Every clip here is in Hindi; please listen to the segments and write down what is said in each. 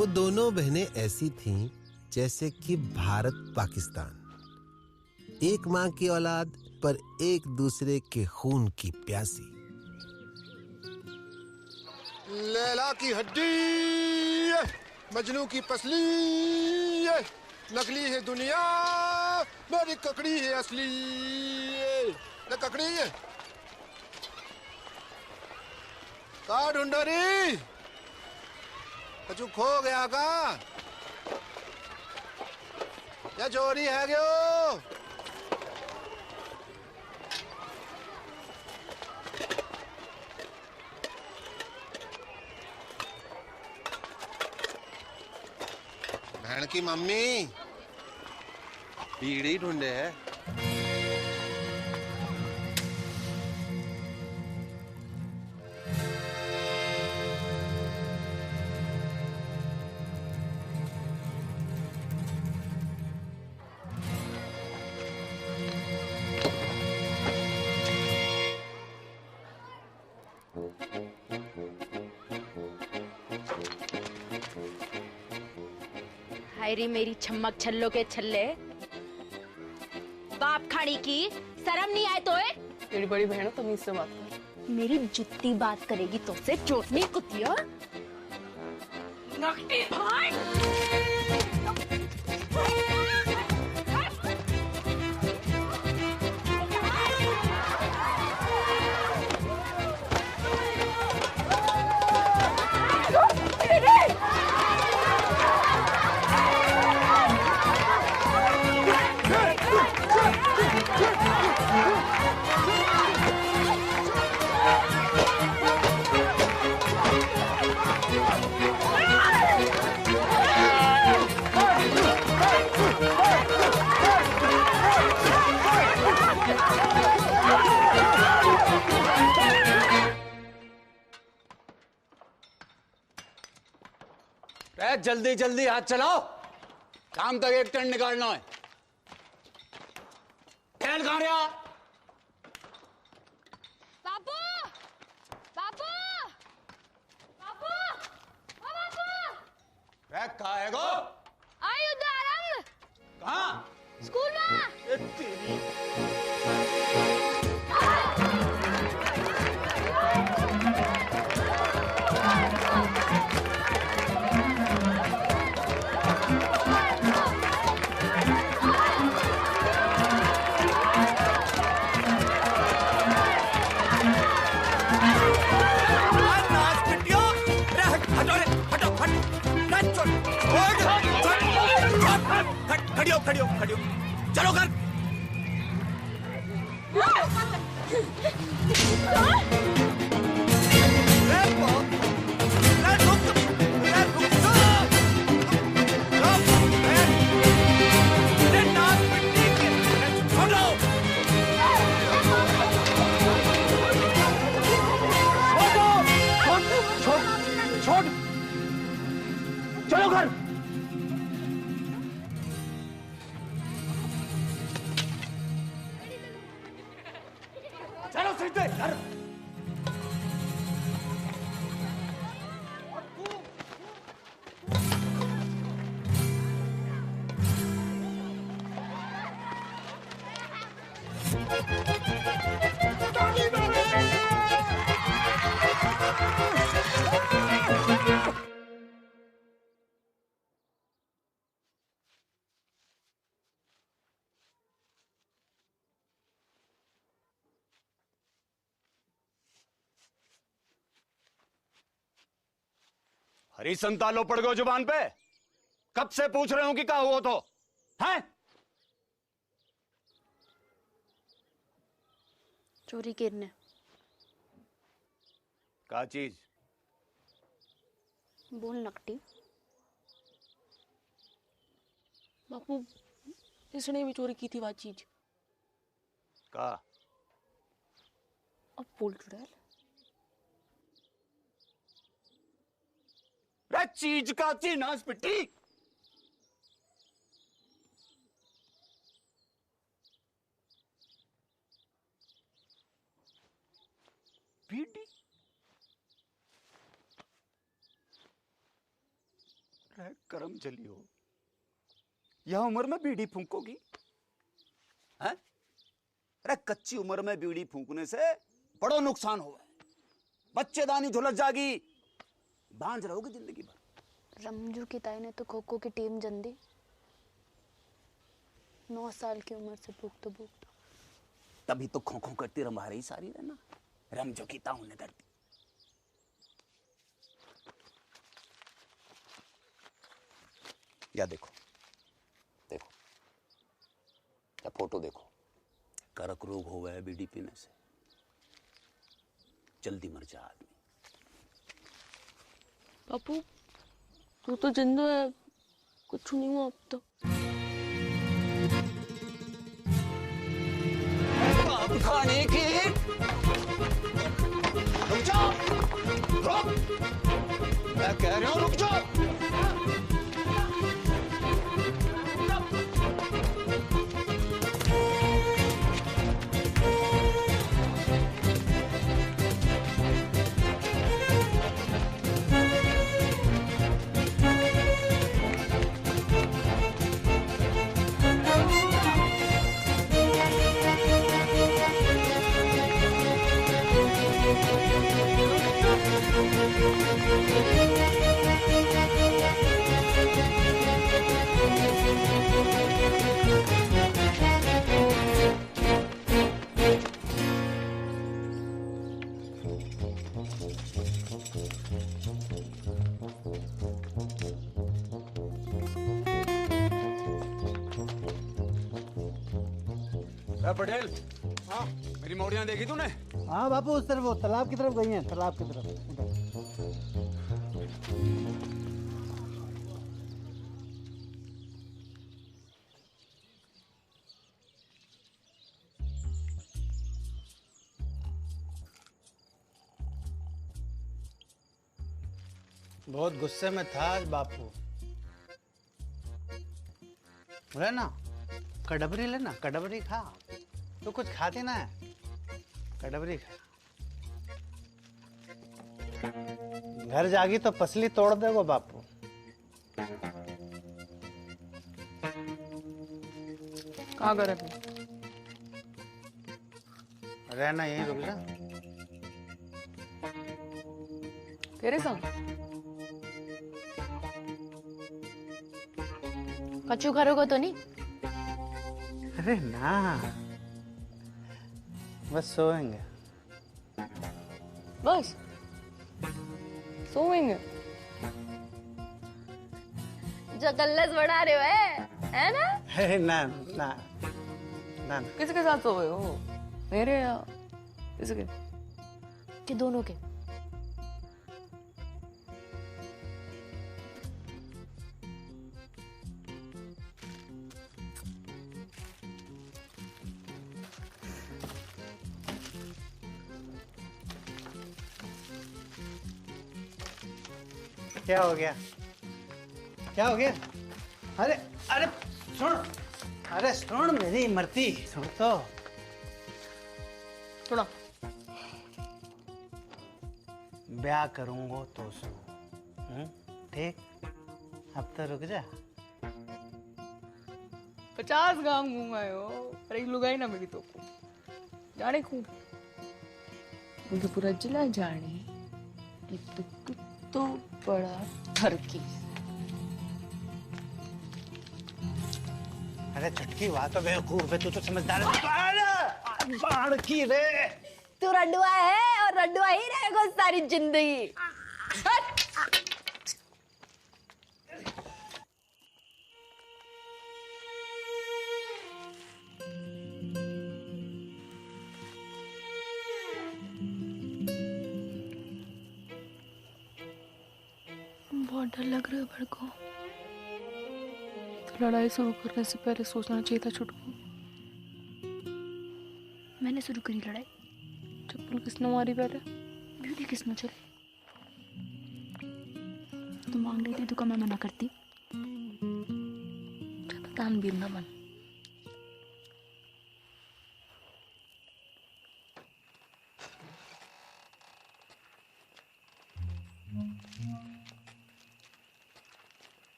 वो दोनों बहनें ऐसी थीं जैसे कि भारत पाकिस्तान, एक माँ की औलाद पर एक दूसरे के खून की प्यासी। लैला की हड्डी, मजनू की पसली, नकली है दुनिया, मेरी ककड़ी है असली। न ककड़ी है का ढूंढो री, कछु खो गया का या चोरी है गयो? बहन की मम्मी बीड़ी ढूंढे है। हायरी मेरी छम्मक छल्लो के छल्ले, बाप खाड़ी की शर्म नहीं आए तो है? तेरी बड़ी बहन हो, तमीज से बात कर। मेरी जुत्ती बात करेगी तो से चोटनी कुतिया। नकटी भाई जल्दी जल्दी हाथ चलाओ, काम तक एक टन निकालना है। तेल कहाँ गया? बाबू बाबू बाबू बाबू कहाँ है गो? आई उदाहरण कहाँ? स्कूल में। तेरी खड़ियो खड़ियो, चलो घर। चलो घर। चलो सीधे घर। हरी संतालो पड़ गए जुबान पे। कब से पूछ रहे हो कि क्या हुआ तो हैं? चोरी करने क्या चीज? बोल नकटी। बापू, इसने भी चोरी की थी वो चीज। का? अब बोल चुड़ैल। रे चीज का थी नास पिट्टी। पीटी अरे करम चली हो, यह उम्र में बीड़ी फूंकोगी हैं? अरे कच्ची उम्र में बीड़ी फूंकने से बड़ा नुकसान हुआ है, बच्चेदानी झुलस जागी, बांझ रहोगे जिंदगी भर। रमजू की ताई ने तो खो खो की टीम जन दी। 9 साल की उम्र से भूखता भूखता। तभी तो खो खो करती रंभा रही सारी रहना, रमजो की ताऊ ने दर्दी। या देखो देखो, या फोटो देखो, करक रोग हो गया है बीड़ी पीने से, जल्दी मर जा आदमी। बापू तू तो जिंदा है, कुछ नहीं हुआ अब तो। खाने की रुक जाओ, रुक, मैं कह रहा हूं रुक जाओ। पटेल, हाँ मेरी मोड़ियां देखी तूने? हाँ बापू, उस तरफ वो तालाब की तरफ गई हैं, तालाब की तरफ उधर। बहुत गुस्से में था आज बापू। बोले ना कड़बरी लेना, कड़बरी खा, तो कुछ खाती ना है, कड़बरी खा। घर जागी तो पसली तोड़ देगो बापू। कहाँ करे तू? रहना यहीं, रुक जा। तेरे संग कच्चू करोगे तो नहीं? अरे ना, बस सोएंगे। बस सोएंगे? जो कल्लस बढ़ा रहे हो है ना? अरे ना ना ना। किसके साथ सोए हो? मेरे या किसके? कि दोनों के? क्या हो गया? क्या हो गया? अरे अरे सुन, अरे सुन मेरी मरती, सुन तो। सुना। ब्याह करूंगा तो सो, ठीक? अब तो रुक जा। 50 गांव घूम आए हो, पर एक लुगाई ना मिली तो को। जाने खूब मुझे पूरा जिला जाने, एक तो कुत्तो बड़ा ठरकी। अरे छटकी बात तो बेवकूफ है, तू तो समझदार है। बाढ़ की रे, तू रंडुआ है और रंडुआ ही रहेगा सारी जिंदगी। बहुत डर लग रहा है मेरे को। तो लड़ाई शुरू करने से पहले सोचना चाहिए था छुटकू। मैंने शुरू करी लड़ाई? चप्पल किसने मारी पहले? ब्यूटी किसने चली? तू मांग रही थी तो मैं मना करती? तान बीन ना मन।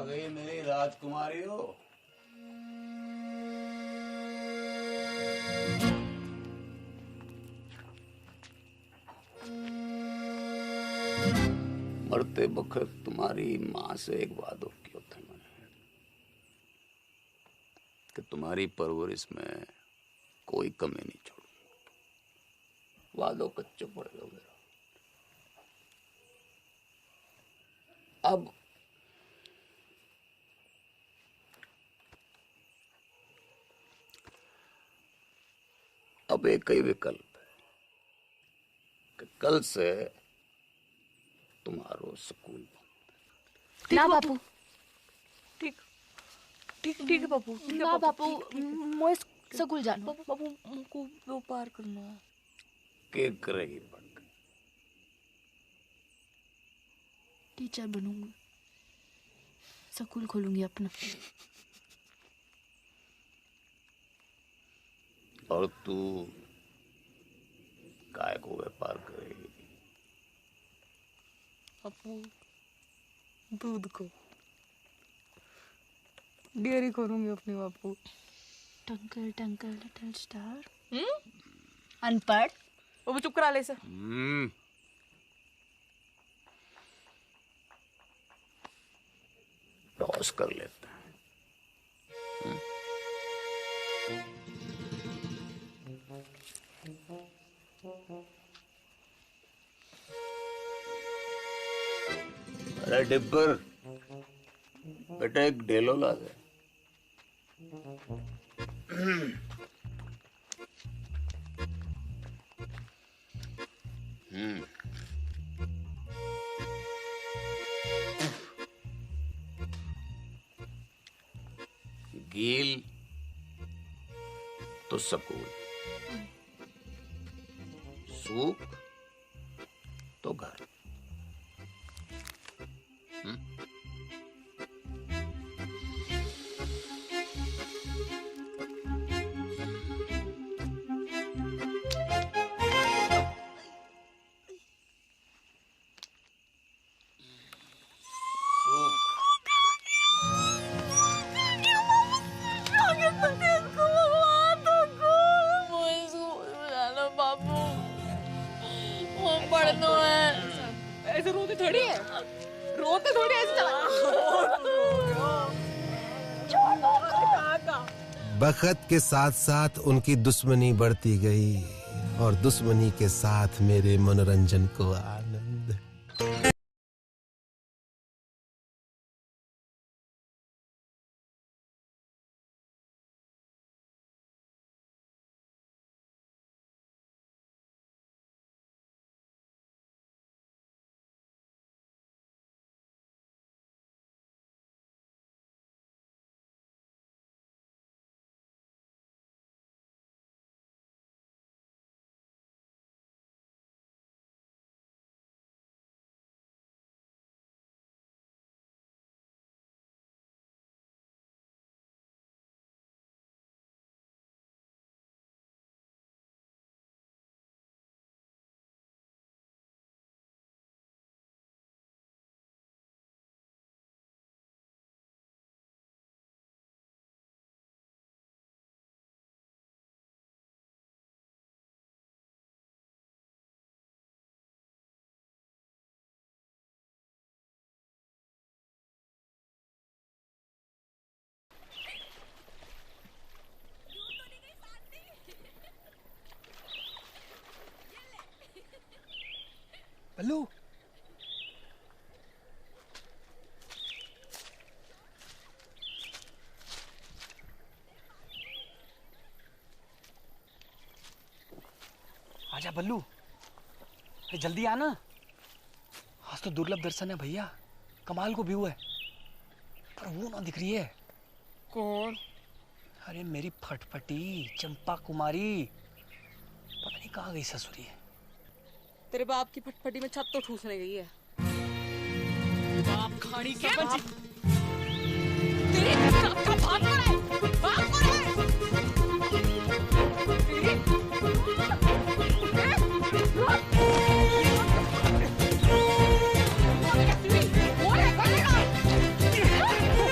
गई मेरी राजकुमारी हो। मरते वक्त तुम्हारी माँ से एक वादा किया था मैंने कि तुम्हारी परवरिश में कोई कमी नहीं छोड़ूंगा। वादों कच्चे पड़ गए मेरा। अब एक ही विकल्प है कि कल से तुम्हारो स्कूल बंद। ना बापू ठीक ठीक ठीक है बापू। ना बापू मैं स्कूल जाना। बापू मुझको व्यापार करना है। के करेगी पढ़ टीचर बनूंगी। स्कूल खोलूंगी अपना। और तू काय को व्यापार करेगी? बापू दूध को डेयरी करूंगी अपने बापू। टंकल टंकल लिटिल स्टार। अनपढ़ वो चुप करा ले सर। टॉस कर लेते हैं। अरे डिब्बर बेटा एक डेलो ला दे। गील तो सकूल, सूख तो घर। ऐसे रोते थोड़ी है, रोते थोड़ी ऐसे चला। बखत के साथ साथ उनकी दुश्मनी बढ़ती गई और दुश्मनी के साथ मेरे मनोरंजन को आनंद। बल्लू आजा बल्लू, अरे जल्दी आना। आज तो दुर्लभ दर्शन है भैया, कमाल को व्यू है, पर वो ना दिख रही है। कौन? अरे मेरी फटफटी चंपा कुमारी, पता नहीं कहाँ गई ससुरी है। तेरे बाप की फटफटी में छत तो ठूसने गई है। बाप खाड़ी के तेरे बाप का भाग पड़ा है, भाग पड़ा है। तेरी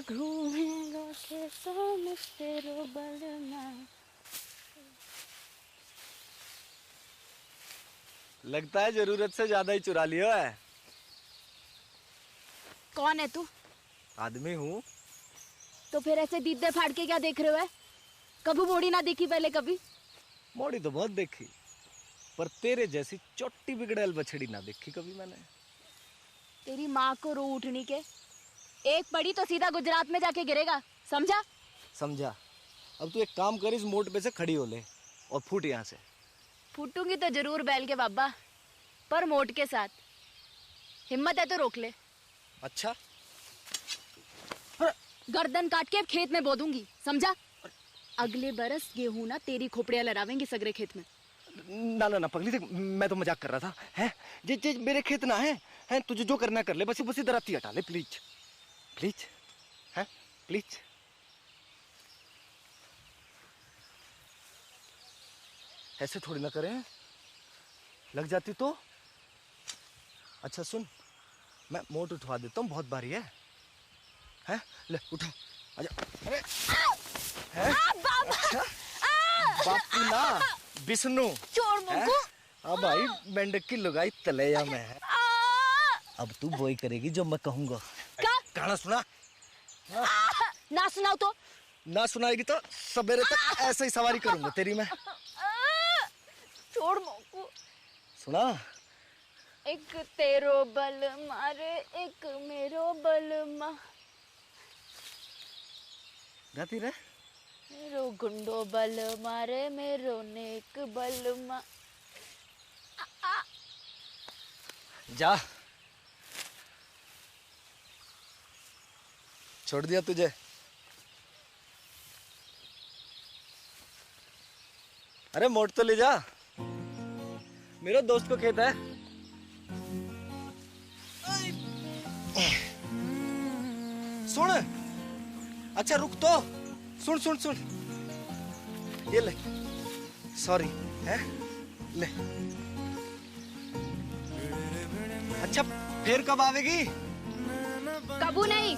घूमेगा खेतों में तेरो बलमा। लगता है जरूरत से ज्यादा ही चुरा लिया है। कौन है तू? आदमी हूँ। तो फिर ऐसे दीदे फाड़ के क्या देख रहे हो? कभी मोड़ी ना देखी पहले कभी? मोड़ी तो बहुत देखी, पर तेरे जैसी चोटी बिगड़ैल बछड़ी ना देखी कभी मैंने। तेरी माँ को रो उठनी के, एक पड़ी तो सीधा गुजरात में जाके गिरेगा, समझा? समझा। अब तू एक काम कर, इस मोड़ पे से खड़ी हो ले और फूट यहाँ से। फूटूंगी तो जरूर बैल के बाबा, पर मोट के साथ। हिम्मत है तो रोक ले। अच्छा, गर्दन काट के खेत में बो दूंगी, समझा? अगले बरस गेहूं ना तेरी खोपड़ियां लड़ावेंगी सगरे खेत में। ना ना ना पगली, देख मैं तो मजाक कर रहा था। हैं जे मेरे खेत ना है तुझे जो करना कर ले, बस इधर आती हटा ले प्लीज प्लीज, हैं प्लीज। ऐसे थोड़ी ना करें, लग जाती तो। अच्छा सुन, मैं मोट उठवा देता हूँ, बहुत भारी है। हैं ले उठा, आजा। अरे हैं? अच्छा बापू ना विष्णु छोड़ मुझको। अब भाई मेंढक की लुगाई तलैया में है। अब तू वही करेगी जो मैं कहूँगा। क्या? गाना सुना। ना सुनाओ तो? ना सुनाएगी तो सवेरे तक ऐसे ही सवारी करूंगा तेरी मैं। छोड़ मुझको। सुना। एक तेरो बल मारे एक मेरो बल मा, गाती रहे। मेरो गुंडो बल मारे मेरो नेक बल मा। जा, छोड़ दिया तुझे। अरे मोड़ तो ले जा, मेरे दोस्त को खेत है। सुन, अच्छा रुक तो, सुन सुन सुन, ये ले, सॉरी है ले। अच्छा फिर कब आवेगी? कबू नहीं।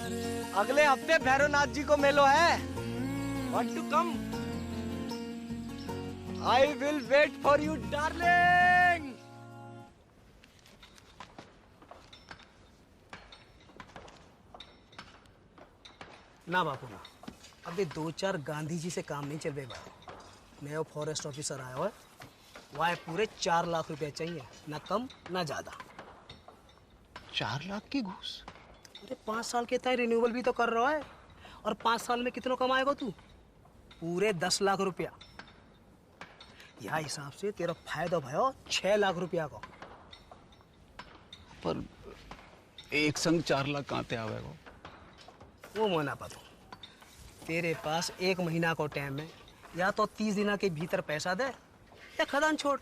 अगले हफ्ते भैरवनाथ जी को मेलो है। Want to come? I will wait for you, darling. ना बापू ना, अभी 2-4 गांधी जी से काम नहीं चल रहा। मैं वो फॉरेस्ट ऑफिसर आया हुआ है, वहाँ पूरे 4 लाख रुपए चाहिए, ना कम ना ज्यादा। 4 लाख की घूस? अरे 5 साल के तय रिन्यूअल भी तो कर रहा है, और 5 साल में कितना कमाएगा तू? पूरे 10 लाख रुपया। यह हिसाब से तेरा फायदा भयो 6 लाख रुपया का। पर एक संग 4 लाख कहाँ ते आवेगा? वो मना पातो, तेरे पास 1 महीना को टाइम है, या तो 30 दिना के भीतर पैसा दे या खदान छोड़।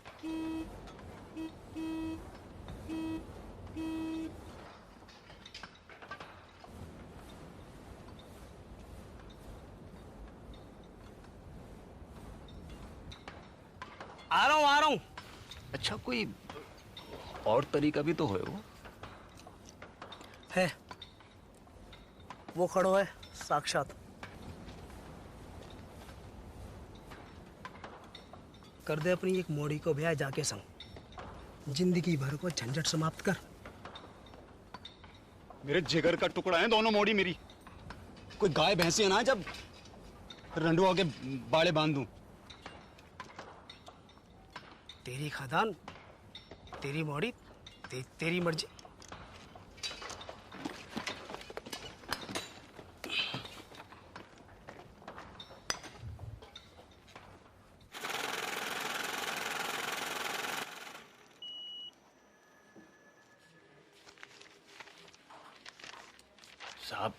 आ रहा हूँ। अच्छा कोई और तरीका भी तो है वो? है, वो खड़ो है साक्षात। कर दे अपनी एक मोड़ी को ब्याह जाके संग, जिंदगी भर को झंझट समाप्त कर। मेरे जिगर का टुकड़ा है दोनों मोड़ी मेरी। कोई गाय भैंसी है ना जब रंडुआ के बाड़े बांध दूं। तेरी खदान, तेरी मोड़ी, तेरी मर्जी। साहब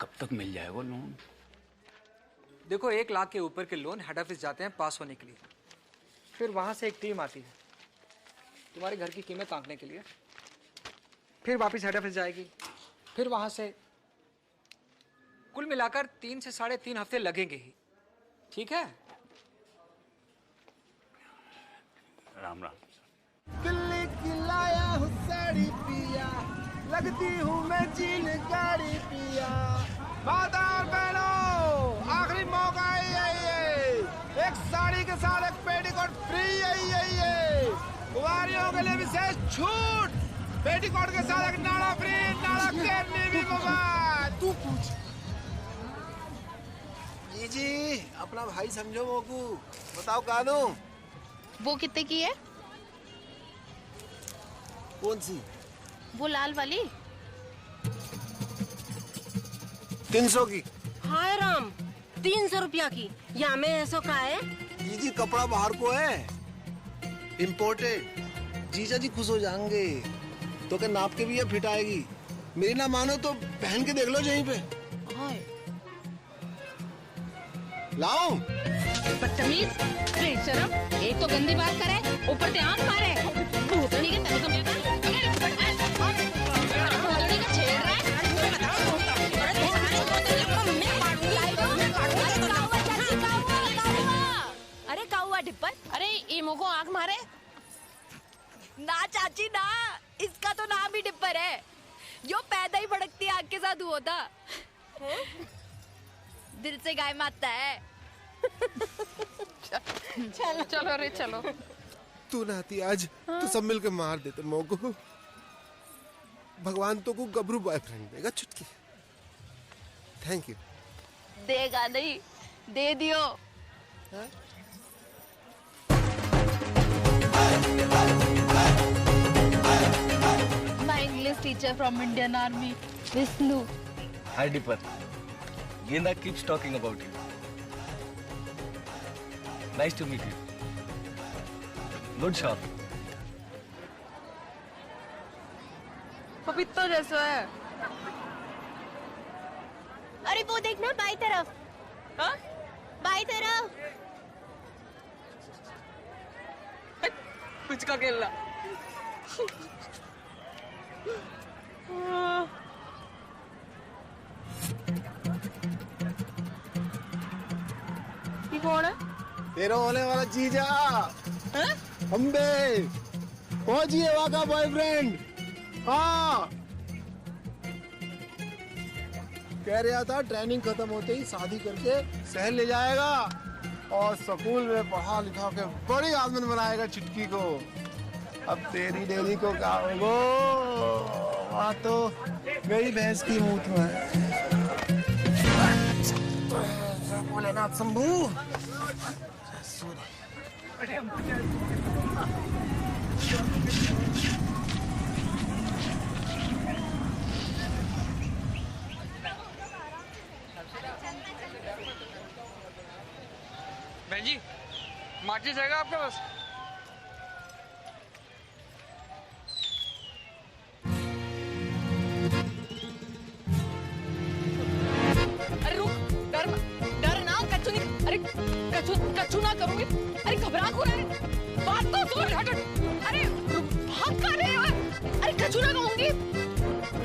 कब तक मिल जाएगा लोन? देखो 1 लाख के ऊपर के लोन हेड ऑफिस जाते हैं पास होने के लिए, फिर वहां से एक टीम आती है तुम्हारे घर की कीमत आंकने के लिए, फिर वापस हेड ऑफिस जाएगी, फिर वहां से कुल मिलाकर 3 से 3.5 हफ्ते लगेंगे ही। ठीक है? राम राम। दिल्ली की लाया हूँ साड़ी पिया, लगती हूँ मैं जीन गाड़ी पिया। माता और बहनों, आखिरी मौका है ये। एक साड़ी के साथ एक पेटीकोट फ्री है। कुंवारियों के लिए विशेष छूट। पेटीकोट के साथ एक नाड़ा फ्री, नाड़ा केरनी भी मुफ्त। तू पूछ। जी अपना भाई समझो मोकू, बताओ कानू। वो कितने की है? कौन सी? वो लाल वाली। 300 की। हाय राम, 300 रुपया की। या में ऐसा का है? जी कपड़ा बाहर को है, इम्पोर्टेड। जीजा जी खुश हो जाएंगे। तो क्या नाप के भी ये फिट आएगी। मेरी ना मानो तो पहन के देख लो यहीं पे। हाय लाओ। बदतमीज, बेशरम, एक तो गंदी बात करे, ऊपर से आंख मारे। भूतनी के तेरे को मिलता है। अरे काउआ डिप्पर, अरे ईमो को आंख मारे। ना चाची ना, इसका तो नाम ही डिप्पर है। यो पैदा ही भड़कती आग के साथ हुआ था। दिल से गाय मारता है। चलो चलो रे चलो। तू नाती आज तू सब मिलकर मार देते मोको। भगवान तो को गबरू बॉयफ्रेंड देगा चुटकी। Thank you. देगा नहीं, दे दियो। My English teacher from Indian Army, Vishnu. Hi Dipper. Genda keeps talking about you. Nice to meet you. Good shot. पपीता जैसा है। अरे वो देखना बाई तरफ। हाँ? बाई तरफ। कुछ का खेलना। ये कौन है? तेरा होने वाला जीजा। अम्बे फौजी है, वहाँ का बॉयफ्रेंड। हाँ कह रहा था ट्रेनिंग खत्म होते ही शादी करके शहर ले जाएगा और स्कूल में पढ़ा लिखा के बड़ी आदमी बनाएगा चुटकी को। अब तेरी डेरी को क्या होगो, वहाँ तो मेरी भैंस की मूत में भोलेनाथ शंभू। बहन जी, माचिस रहेगा आपके पास? अरे रुक, डर ना, कच्चू नहीं। अरे कच्चू ना करूंगी। अरे घबरा क्यों रहे? बात तो सुन। हट। अरे भाग कहाँ रहे हो? अरे कच्चू ना कहूंगी।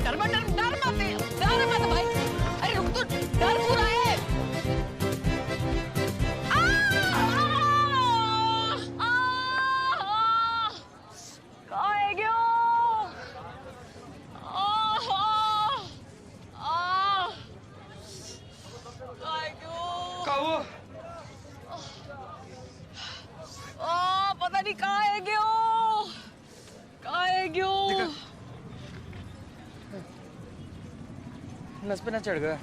डर मत भाई। अरे रुक तो, डर क्यों रहा है? पता नहीं कहाँ है क्यों। नस पे ना चढ़ गया।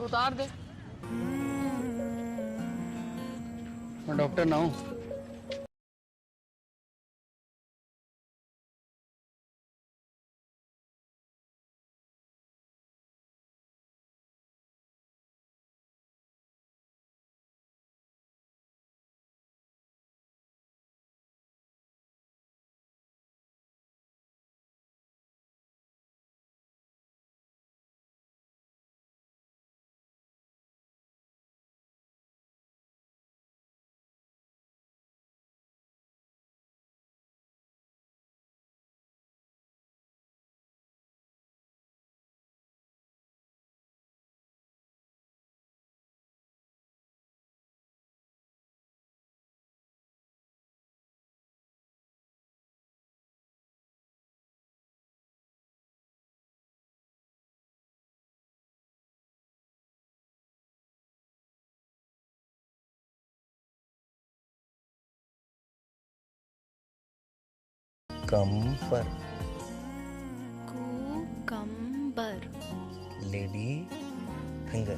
उतार दे। मैं डॉक्टर ना हूँ। कुकम्बर। कुकम्बर। Lady finger.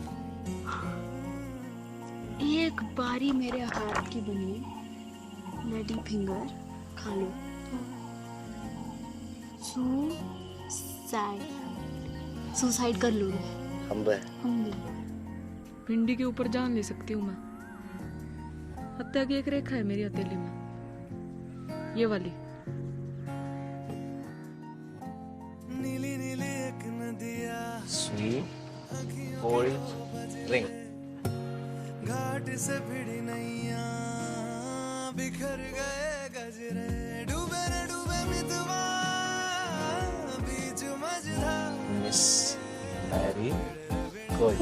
एक बारी मेरे हाथ की बनी लेडी फिंगर खा लो तो सुसाइड कर लोगे। हम भिंडी के ऊपर जान ले सकती हूँ मैं। हत्या की एक रेखा है मेरी हथेली में, ये वाली। Sweet gold ring. घाट से भिड़ी नैया बिखर गए गजरे, डूबे न डूबे मितवा बीच मझधार। Miss Marie Gold.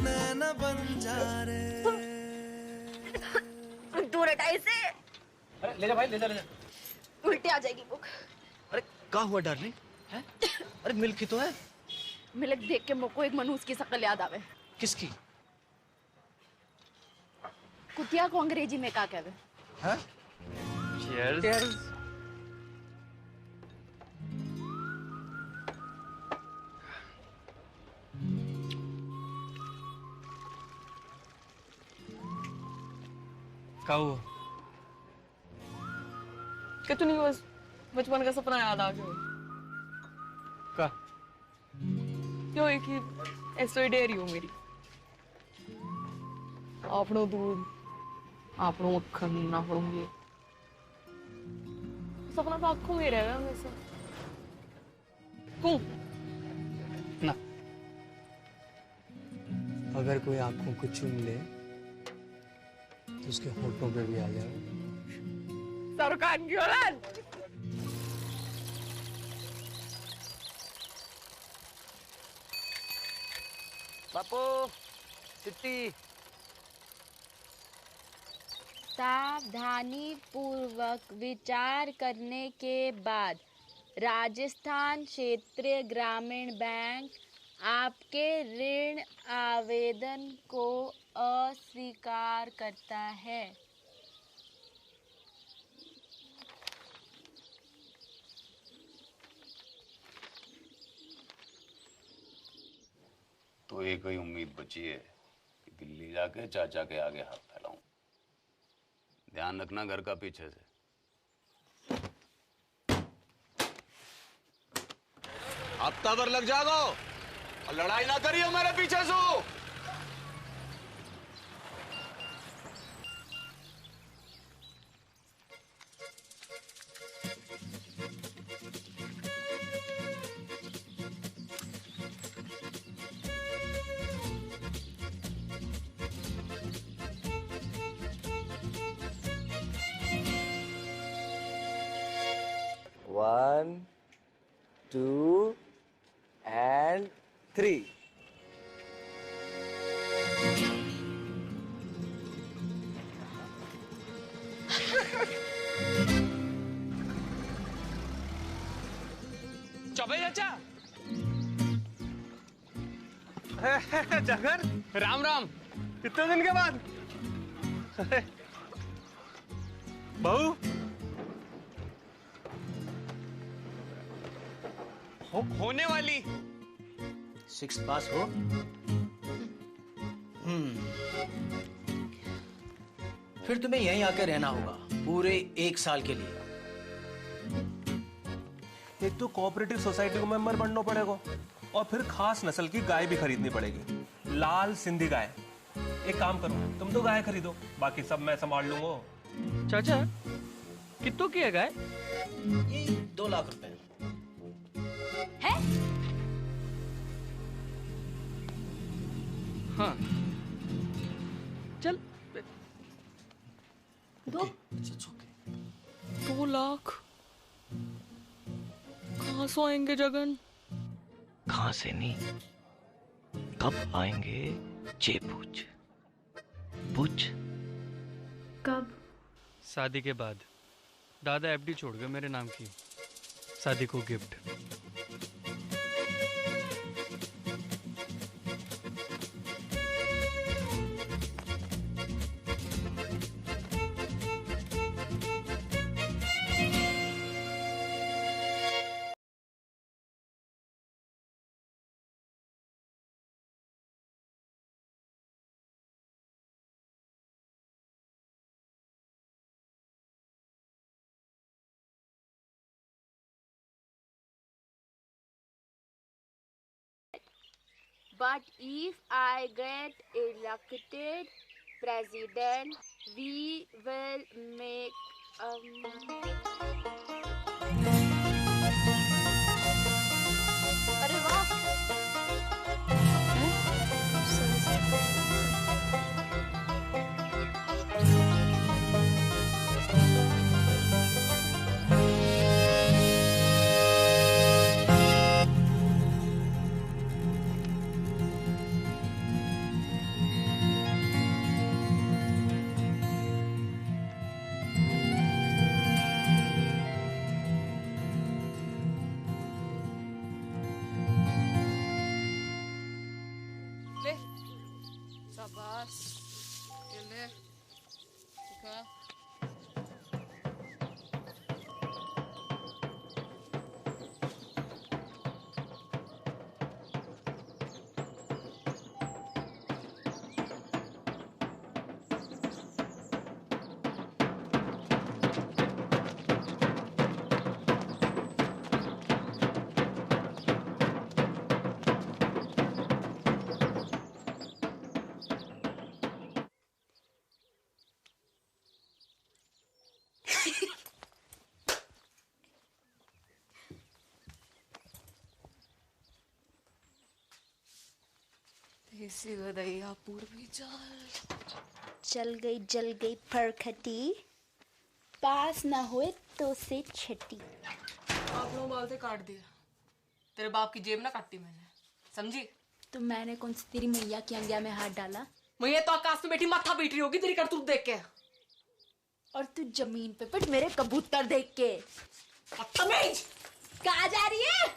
नैना बन जा रे। दूर हटा इसे। अरे ले जा भाई, ले जा ले जा। उल्टी आ जाएगी बुक। अरे क्या हुआ डार्लिंग? हैं? अरे मिल्क ही तो है। मिल्क देख के मुझको एक मनुष्य की शक्ल याद आवे। किसकी? कुतिया को अंग्रेजी में क्या कहते हैं? Cheers. क्या हुआ? कुछ नहीं, बस बचपन का सपना याद आ गया। का? जो एक ही ऐसे डेयरी हो मेरी। आपनो दूध, आपनो मक्खन, आपनो ये सपना तो आंखों में रहेगा हमेशा। क्यों? ना, अगर कोई आंखों को चूम ले तो उसके होठों पे भी आ जाए। सरकार की औलाद। बापू चिट्ठी। सावधानी पूर्वक विचार करने के बाद राजस्थान क्षेत्रीय ग्रामीण बैंक आपके ऋण आवेदन को अस्वीकार करता है। तो एक ही उम्मीद बची है कि दिल्ली जाके चाचा के आगे हाथ फैलाऊं। ध्यान रखना घर का पीछे से। हफ्ता भर लग जाओ और लड़ाई ना करियो मेरे पीछे से। One, 2 and 3. चौबे चाचा। जगन, राम राम। कितने दिन के बाद? बहू होने वाली 6 पास हो। फिर तुम्हें यहीं आकर रहना होगा पूरे 1 साल के लिए। एक तो कोऑपरेटिव सोसाइटी को मेंबर बनना पड़ेगा और फिर खास नस्ल की गाय भी खरीदनी पड़ेगी, लाल सिंधी गाय। एक काम करो, तुम तो गाय खरीदो, बाकी सब मैं संभाल लूंगा। चाचा कितनों की है गाय? ये 2 लाख रुपए है? हाँ चल। 2 लाख कहाँ से आएंगे जगन? कहाँ से नहीं, कब आएंगे ये पूछ। पूछ कब? शादी के बाद। दादा एफडी छोड़ गए मेरे नाम की, शादी को gift. But if I get elected president, we will make अरे वाह! ले शाबाश ये ले ठीक है देसी गदैया पूर्वी चल गई फरखटी, पास ना हुए तो से छठी। आप लोग बाल से काट दिया, तेरे बाप की जेब ना काटी मैंने, समझी? तो मैंने कौन सी तेरी मैया की अंगिया में हाथ डाला? मैया तो आकाश में बैठी माथा पीट रही होगी तेरी करतूत देख के। और तू जमीन पे पिट मेरे कबूतर देख के। बदतमीज! कहाँ जा रही है?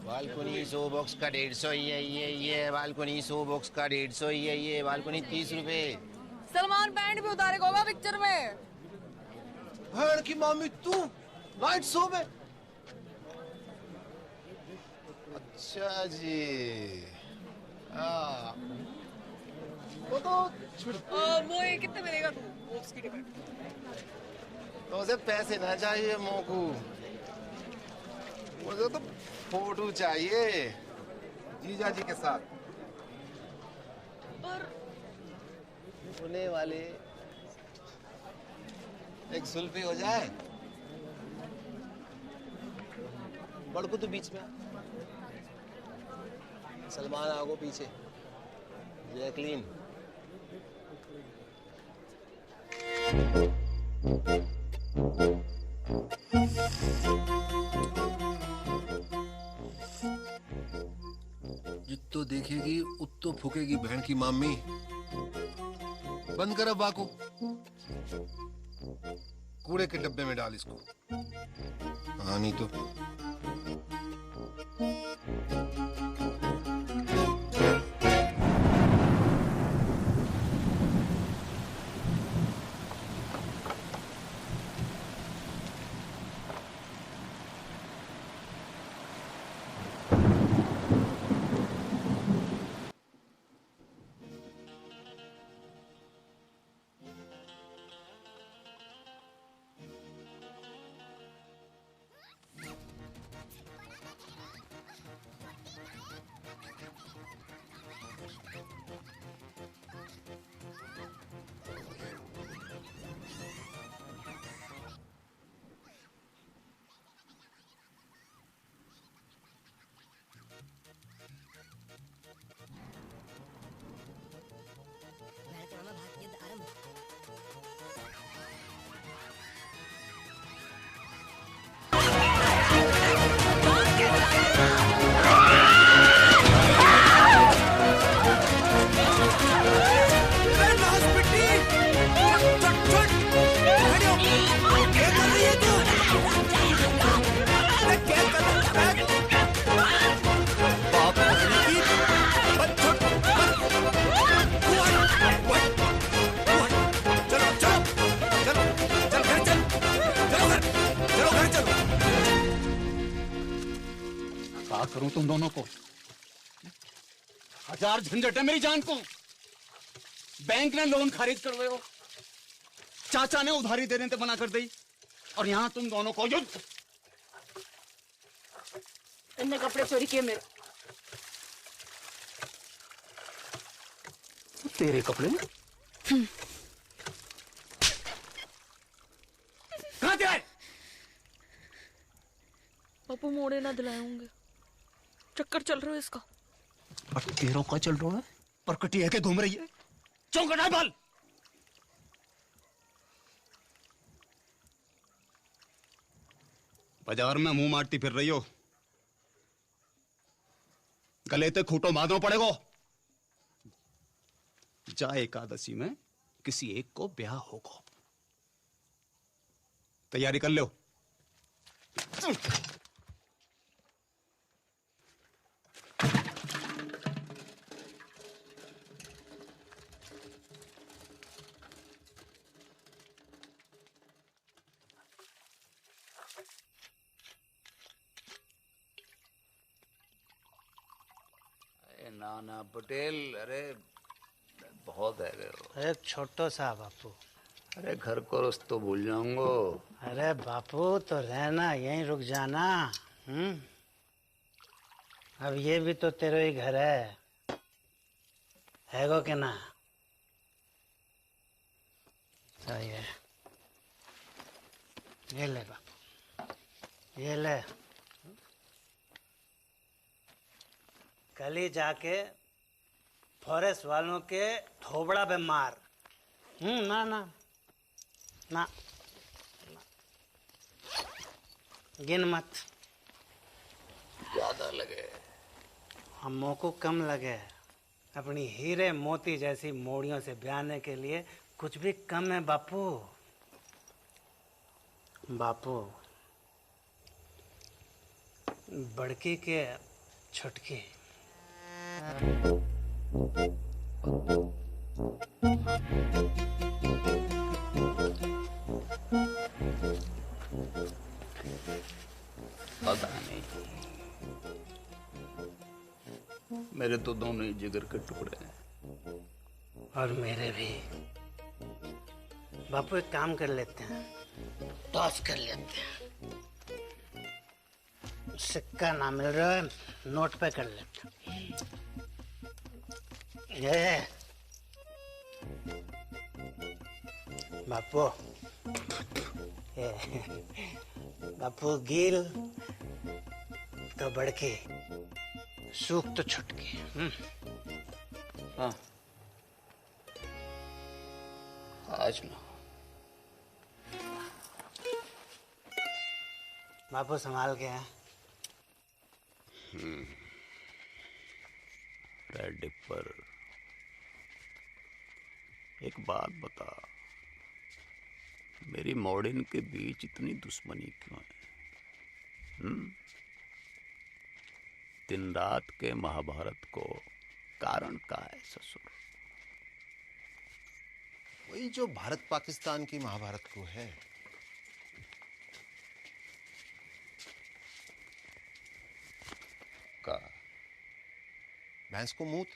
बालकोनी 100 बॉक्स का 150 ये बालकोनी 100 बॉक्स का 150 ये बालकोनी 30 रुपए। सलमान पैंट भी उतारेगा होगा पिक्चर में। भैन की मामी तू नाइट शो में? अच्छा जी वो तो वो ये कितने मिलेगा तू बॉक्स की टिकट? तो उसे पैसे ना चाहिए मोकू, मुझे तो फोटो चाहिए जीजा जी के साथ। पर होने वाले एक सुल्फी हो जाए। बड़कू तो बीच में, सलमान आगो पीछे, जैकलीन। जित्तो देखेगी उत्तो फूकेगी बहन की मामी। बंद कर अब बाकू, कूड़े के डब्बे में डाल इसको। हाँ नहीं तो क्या कर रही है तू? अरे क्या कर रही है? बाप मरने की चलो चलो चलो चल घर चल, चलो घर चलो। क्या करूं तुम दोनों को? हजार झंझट है मेरी जान को। बैंक ने लोन खारिज करवाए हो, चाचा ने उधारी देने से मना कर दी, और यहां तुम दोनों को युद्ध। इनने कपड़े चोरी किए मेरे। तेरे कपड़े में कहां थे? पापू मोड़े ना दिलाए होंगे, चक्कर चल रहा है इसका। और तेरों का चल रहा है, परकटी है के घूम रही है चौंकड़ा बाल। बाजार में मुंह मारती फिर रही हो, गले ते खूंटो बांधना पड़ेगा। जा एकादशी में किसी एक को ब्याह होगा, तैयारी कर लो। नाना पटेल, अरे बहुत है। अरे छोटो सा बापू, अरे घर को रस्तो भूल जाऊंगो। अरे बापू तो रहना, यहीं रुक जाना। अब ये भी तो तेरे ही घर है गो के ना? सही है, ये ले बापू, ये ले। कल ही जाके फॉरेस्ट वालों के थोबड़ा पे मार। ना ना ना, गिन मत, ज्यादा लगे। हमों को कम लगे। अपनी हीरे मोती जैसी मोड़ियों से ब्याहने के लिए कुछ भी कम है बापू। बापू बड़की के छुटकी। पता नहीं, मेरे तो दोनों ही जिगर के टुकड़े हैं। और मेरे भी। बापू एक काम कर लेते हैं, टॉस कर लेते हैं। सिक्का ना मिल रहा है, नोट पे कर लेते हैं। ये बापू, बापू गिल तो बड़के, सूख तो छुटके। हाँ, आज ना। बापू संभाल के हैं। रेड डिपर, एक बात बता, मेरी मॉडर्न के बीच इतनी दुश्मनी क्यों है? दिन रात के महाभारत को कारण का है ससुर? वही जो भारत पाकिस्तान की महाभारत को है। का भैंस को मूत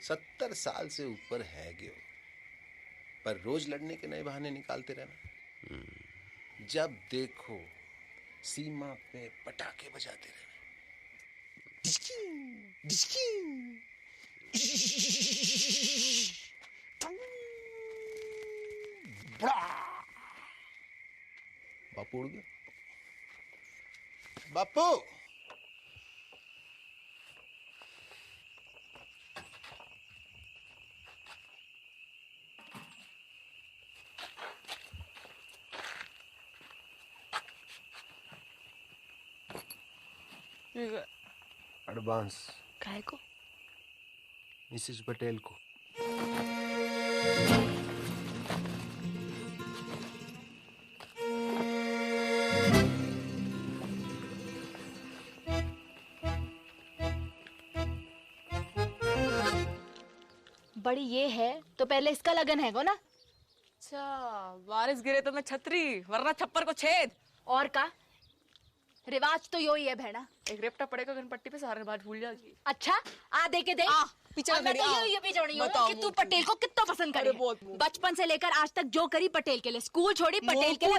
70 साल से ऊपर है ग्यो, पर रोज लड़ने के नए बहाने निकालते रहना। जब देखो सीमा पे पटाखे बजाते रहना। बापू उड़ गया। बापू एडवांस काहे को? मिसेस पटेल को। बड़ी ये है तो पहले इसका लगन है ना। अच्छा, बारिश गिरे तो मैं छतरी, वरना छप्पर को छेद। और का रिवाज तो यो ही है बहना। एक रेपटा पड़ेगा गणपट्टी पे, सारे रिवाज भूल जाएगी। अच्छा आ दे के दे। पीछे मैं तो ये भी जोड़ी हूँ कि तू पटेल को कितना पसंद करे। बचपन से लेकर आज तक जो करी पटेल के लिए, स्कूल छोड़ी पटेल के लिए,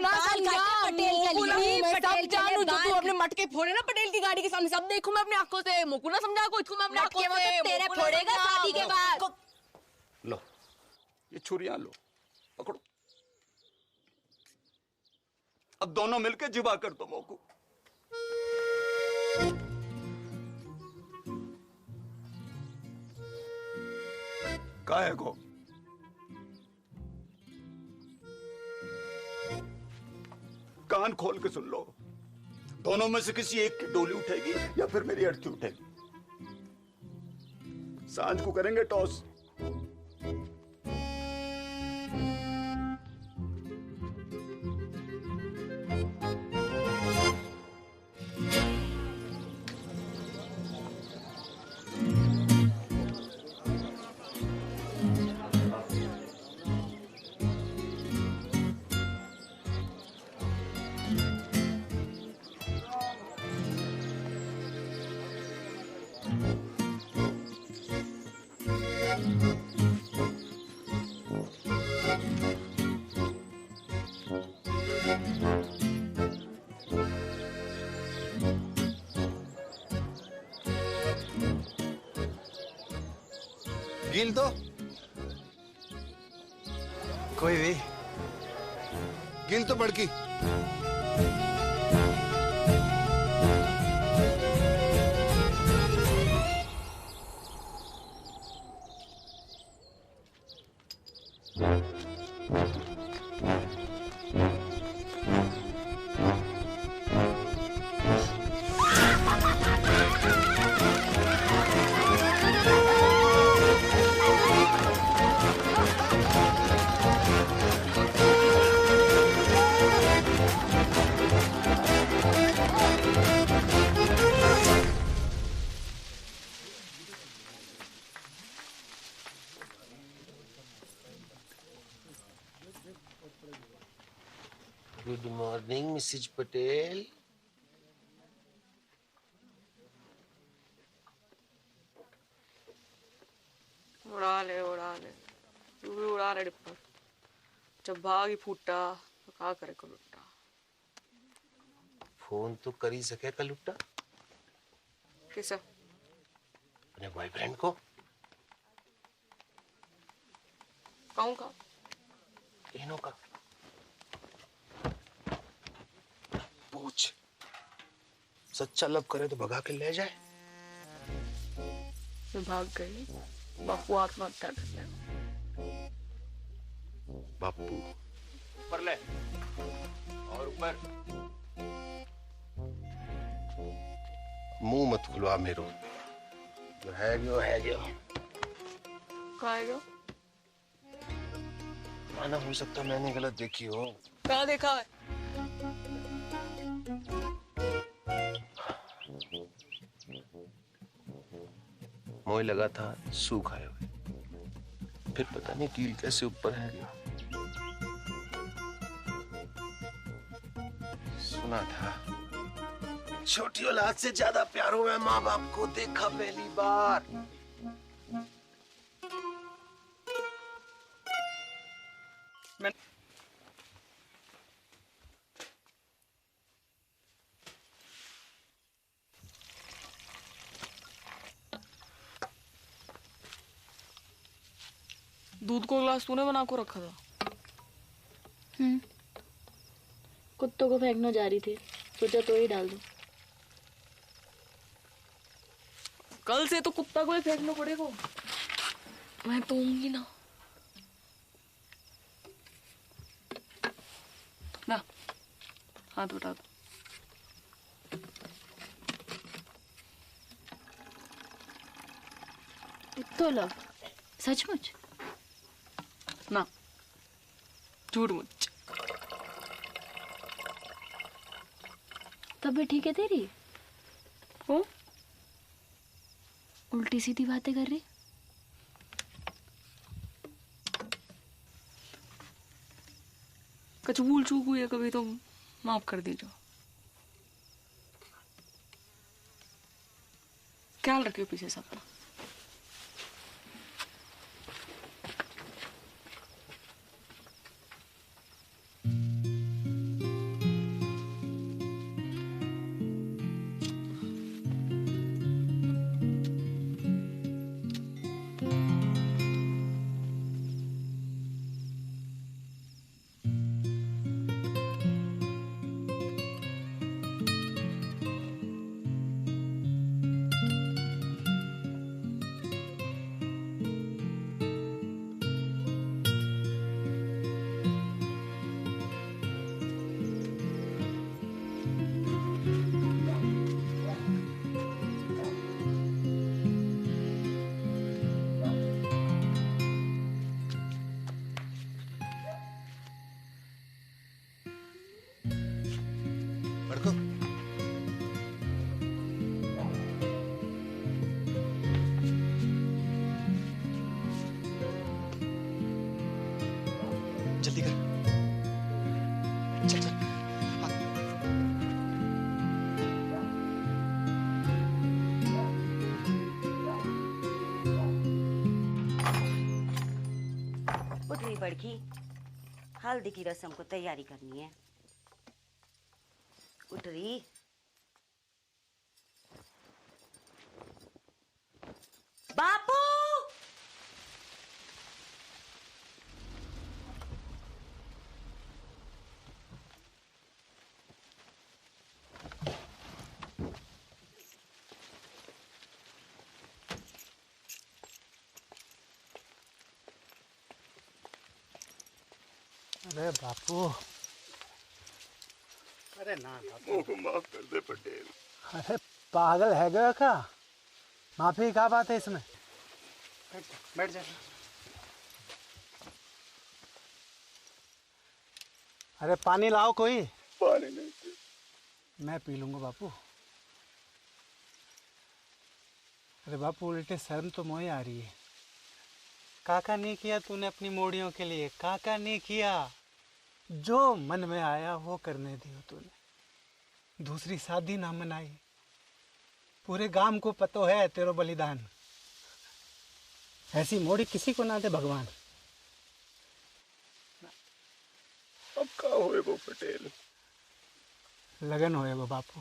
पटेल के लिए। तू अपने मटके फोड़े ना पटेल की गाड़ी के सामने, सब देखूं मैं अपनी आंखों से। मोकू ना समझा को, इसको मैं अपनी आंखों से। तेरे फोड़ेगा शादी के बाद। लो ये छुरियां लो, पकड़ो। अब दोनों मिलके जिबा कर दो मोकू। काहे को? कान खोल के सुन लो, दोनों में से किसी एक की डोली उठेगी या फिर मेरी अर्थी उठेगी। सांझ को करेंगे टॉस। गिल तो कोई भी गिल तो बड़की। Good morning Mrs Patel. उड़ा ले तू भी उड़ा ले डिप्पर। जब भाग ही फूटा तो क्या करे कलुट्टा। फोन तो कर ही सके कलुट्टा। किसे? अपने बॉयफ्रेंड को। कहूँ का? तीनों का पूछ। सच्चा लव करे तो भगा के ले जाए। मैं भाग गई, बापू आत्महत्या कर ले। बापू ऊपर ले और ऊपर। मुंह मत खुलवा मेरो। जो है जो है जो। कहाँ है जो? माना हो सकता मैंने गलत देखी हो। कहाँ देखा है? मोह लगा था सूख आए हुए, फिर पता नहीं कील कैसे ऊपर है गया। सुना था छोटी औलाद से ज्यादा प्यार हुआ माँ बाप को देखा पहली बार। दूध को गिलास तूने बना को रखा था। कुत्तों को फेंकने जा रही थी, सोचा तो ही डाल दूं। कल से तो कुत्ता को ही फेंकना पड़ेगा। मैं तो होंगी ना। ना हाथ उठा दो। तो लव सचमुच ना झूठ मुझ। तब भी ठीक है तेरी। हो उल्टी सीधी बातें कर रही। कुछ भूल चूक हुई है कभी तो माफ कर दीजिए। ख्याल रखियो पीछे सबका। जल्दी कर। चल चल। उठ रही बड़की, हल्दी की रस्म को तैयारी करनी है। उठ रही। बापू अरे बापू, अरे ना बापू, मुझको माफ कर दे पटेल। अरे पागल है गया का? माफी क्या बात है इसमें? बैठ जा। अरे पानी लाओ कोई। पानी नहीं। मैं पी लूंगा बापू। अरे बापू उल्टे शर्म तो मोए आ रही है। काका नहीं किया तूने अपनी मोड़ियों के लिए, काका नहीं किया। जो मन में आया वो करने दियो तूने। दूसरी शादी ना मनाई। पूरे गांव को पतो है तेरो बलिदान। ऐसी मोड़ी किसी को ना दे भगवान। अब क्या होए वो पटेल? लगन होए वो बापू।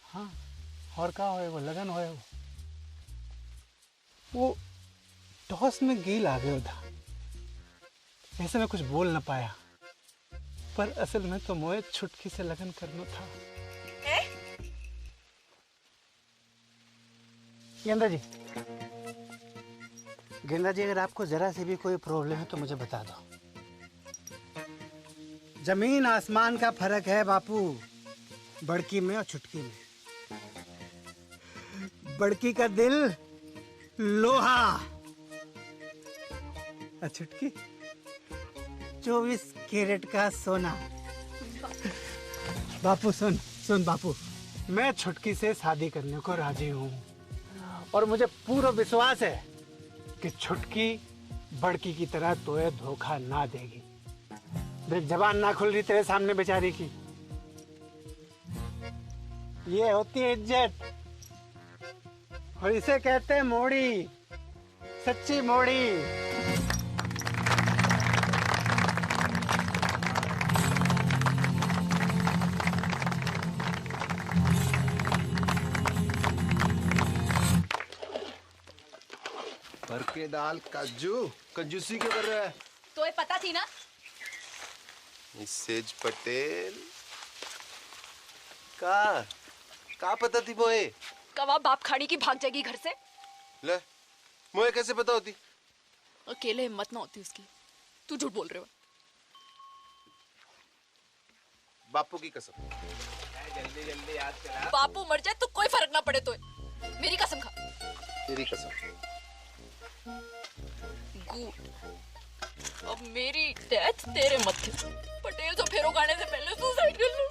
हाँ, और क्या होए वो? लगन होए वो टॉस में गेल आ गया था। ऐसे मैं कुछ बोल ना पाया, पर असल में तो मोए छुटकी से लगन करना था। गेंदा जी, गेंदा जी, अगर आपको जरा से भी कोई प्रॉब्लम है तो मुझे बता दो। जमीन आसमान का फर्क है बापू, बड़की में और छुटकी में। बड़की का दिल लोहा और छुटकी 24 कैरेट का सोना। बापू सुन सुन बापू, मैं छुटकी से शादी करने को राजी हूँ और मुझे पूरा विश्वास है कि छुटकी बड़की की तरह तोए धोखा ना देगी। देख, जबान ना खुल रही तेरे सामने बेचारी की। ये होती है इज्जत और इसे कहते हैं मोड़ी, सच्ची मोड़ी। भर के दाल काजू कंजूसी क्यों कर रहा है? तो ये पता थी ना? मिसेज पटेल का पता थी मोए? कवा बाप खाड़ी की भाग जाएगी घर से। ले, मोए कैसे पता होती? अकेले हिम्मत ना होती उसकी। तू झूठ बोल रहे हो। बापू की कसम। जल्दी जल्दी याद करा। बापू मर जाए तो कोई फर्क ना पड़े तो मेरी कसम खा। तेरी कसम। अब मेरी डेथ तेरे मत्थे। पटेल तो फेरो खाने से पहले सुसाइड कर लो।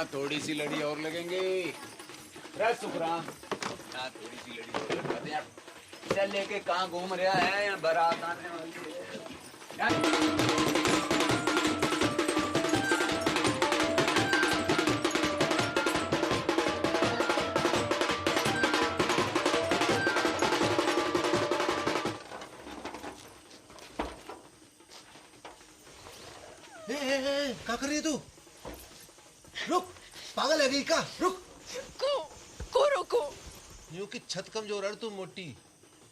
यहाँ थोड़ी सी लड़ी और लगेंगे। सुखराम, यहाँ थोड़ी सी लड़ी और लगा दे यार। चल लेके कहाँ घूम रहा है, यहाँ बारात आने वाली है। क्या कर रही है तू? रुक, पागल है गई का? रुक। को रोको। यूं कि छत कमजोर है तू मोटी,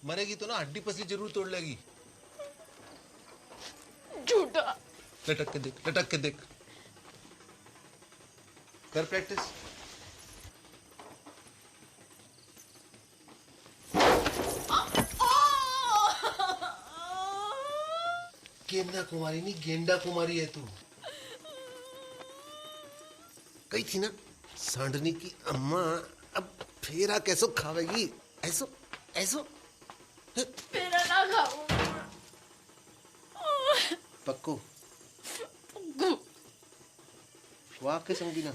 मरेगी तो ना हड्डी पसली जरूर तोड़ लेगी। झूठा। लटक के देख, लटक के देख। कर प्रैक्टिस। गेंदा कुमारी नहीं, गेंडा कुमारी है तू। कही थी ना सांडनी की अम्मा अब फेरा कैसो खावेगी? ऐसो ऐसो फेरा ना खाऊं। पक्को वाह के संगीना।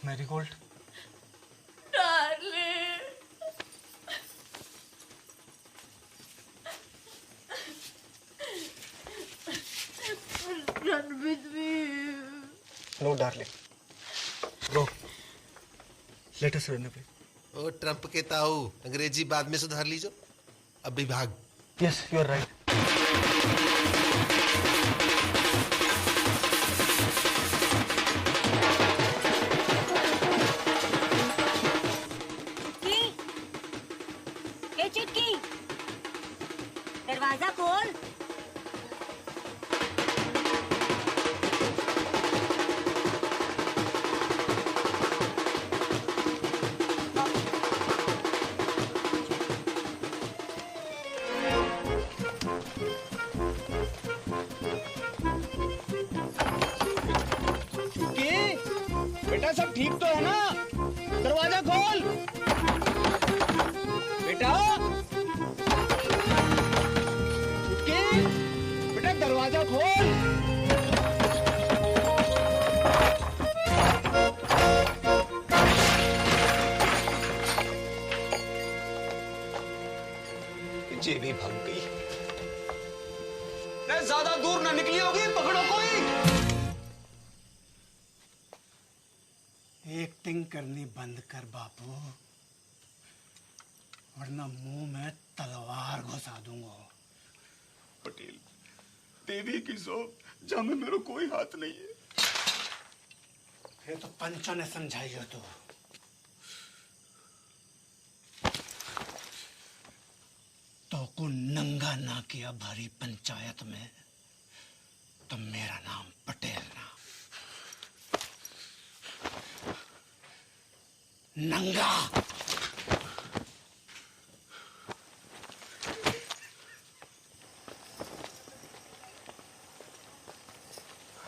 Marigold darling. Run with me. No darling, no, let us run away. ओ ट्रम्प के ताऊ, अंग्रेजी बाद में सुधार लीजो, अभी भाग। Yes, you are right. Chutki, दरवाजा खोल। बेटा सब ठीक तो है ना? दरवाजा खोल बेटा। बेटा दरवाजा खोल। जे भी भाग गई। नहीं ज्यादा दूर ना निकली होगी, पकड़ो कोई। एक्टिंग करनी बंद कर बापू, वरना मुंह में तलवार घुसा दूंगा। पटेल, देवी की सौ जंग मेरा कोई हाथ नहीं है। फिर तो पंचों ने समझाई हो तो को नंगा ना किया भारी पंचायत में तो मेरा नाम पटेल ना, नंगा।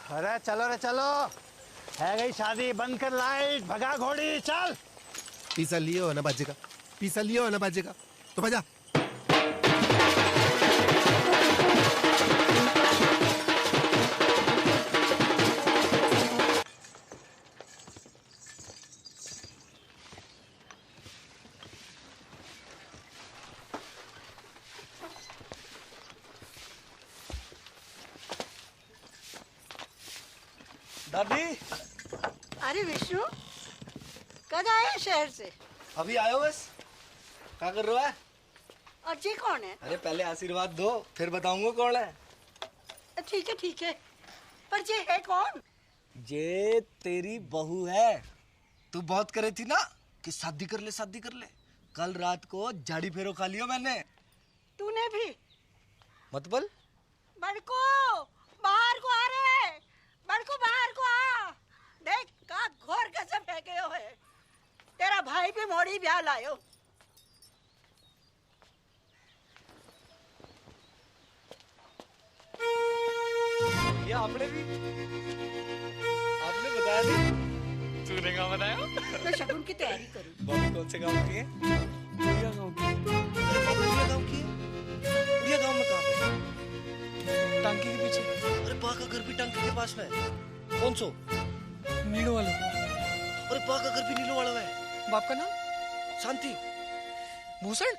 अरे चलो रे चलो, है गई शादी, बंद कर लाइट, भगा घोड़ी, चल। पीसा लियो है ना बाजेगा, पीसा लियो है ना बाजेगा, तो बजा। दादी। अरे विष्णु, कब आए शहर से? अभी आयो बस। क्या कर रहा है? और ये कौन है? अरे पहले आशीर्वाद दो, फिर बताऊंगा कौन है। ठीक है, पर ये है कौन? ये तेरी बहू है। तू बहुत करे थी ना कि शादी कर ले, शादी कर ले। कल रात को झाड़ी फेरो खा लियो मैंने। तूने भी? मतलब? बड़को बाहर को आ रहे, बड़को बाहर को आ। देख का घोर कैसे फेंके हो है। तेरा भाई भी मोड़ी ब्याह लायो। ये आपने बताया नहीं? तूने क्या बताया? मैं शगुन की तैयारी करूं। बॉबी कौन से गांव की है? उड़िया गांव की है। उड़िया गांव की है? उड़िया गांव में कहाँ पे? टांकी के पीछे। अरे पाका घर भी टंकी के पास में है। कौन सो? नीलो वाला। अरे पा का घर भी नीलो वाला है। बाप का नाम? शांति। भूषण?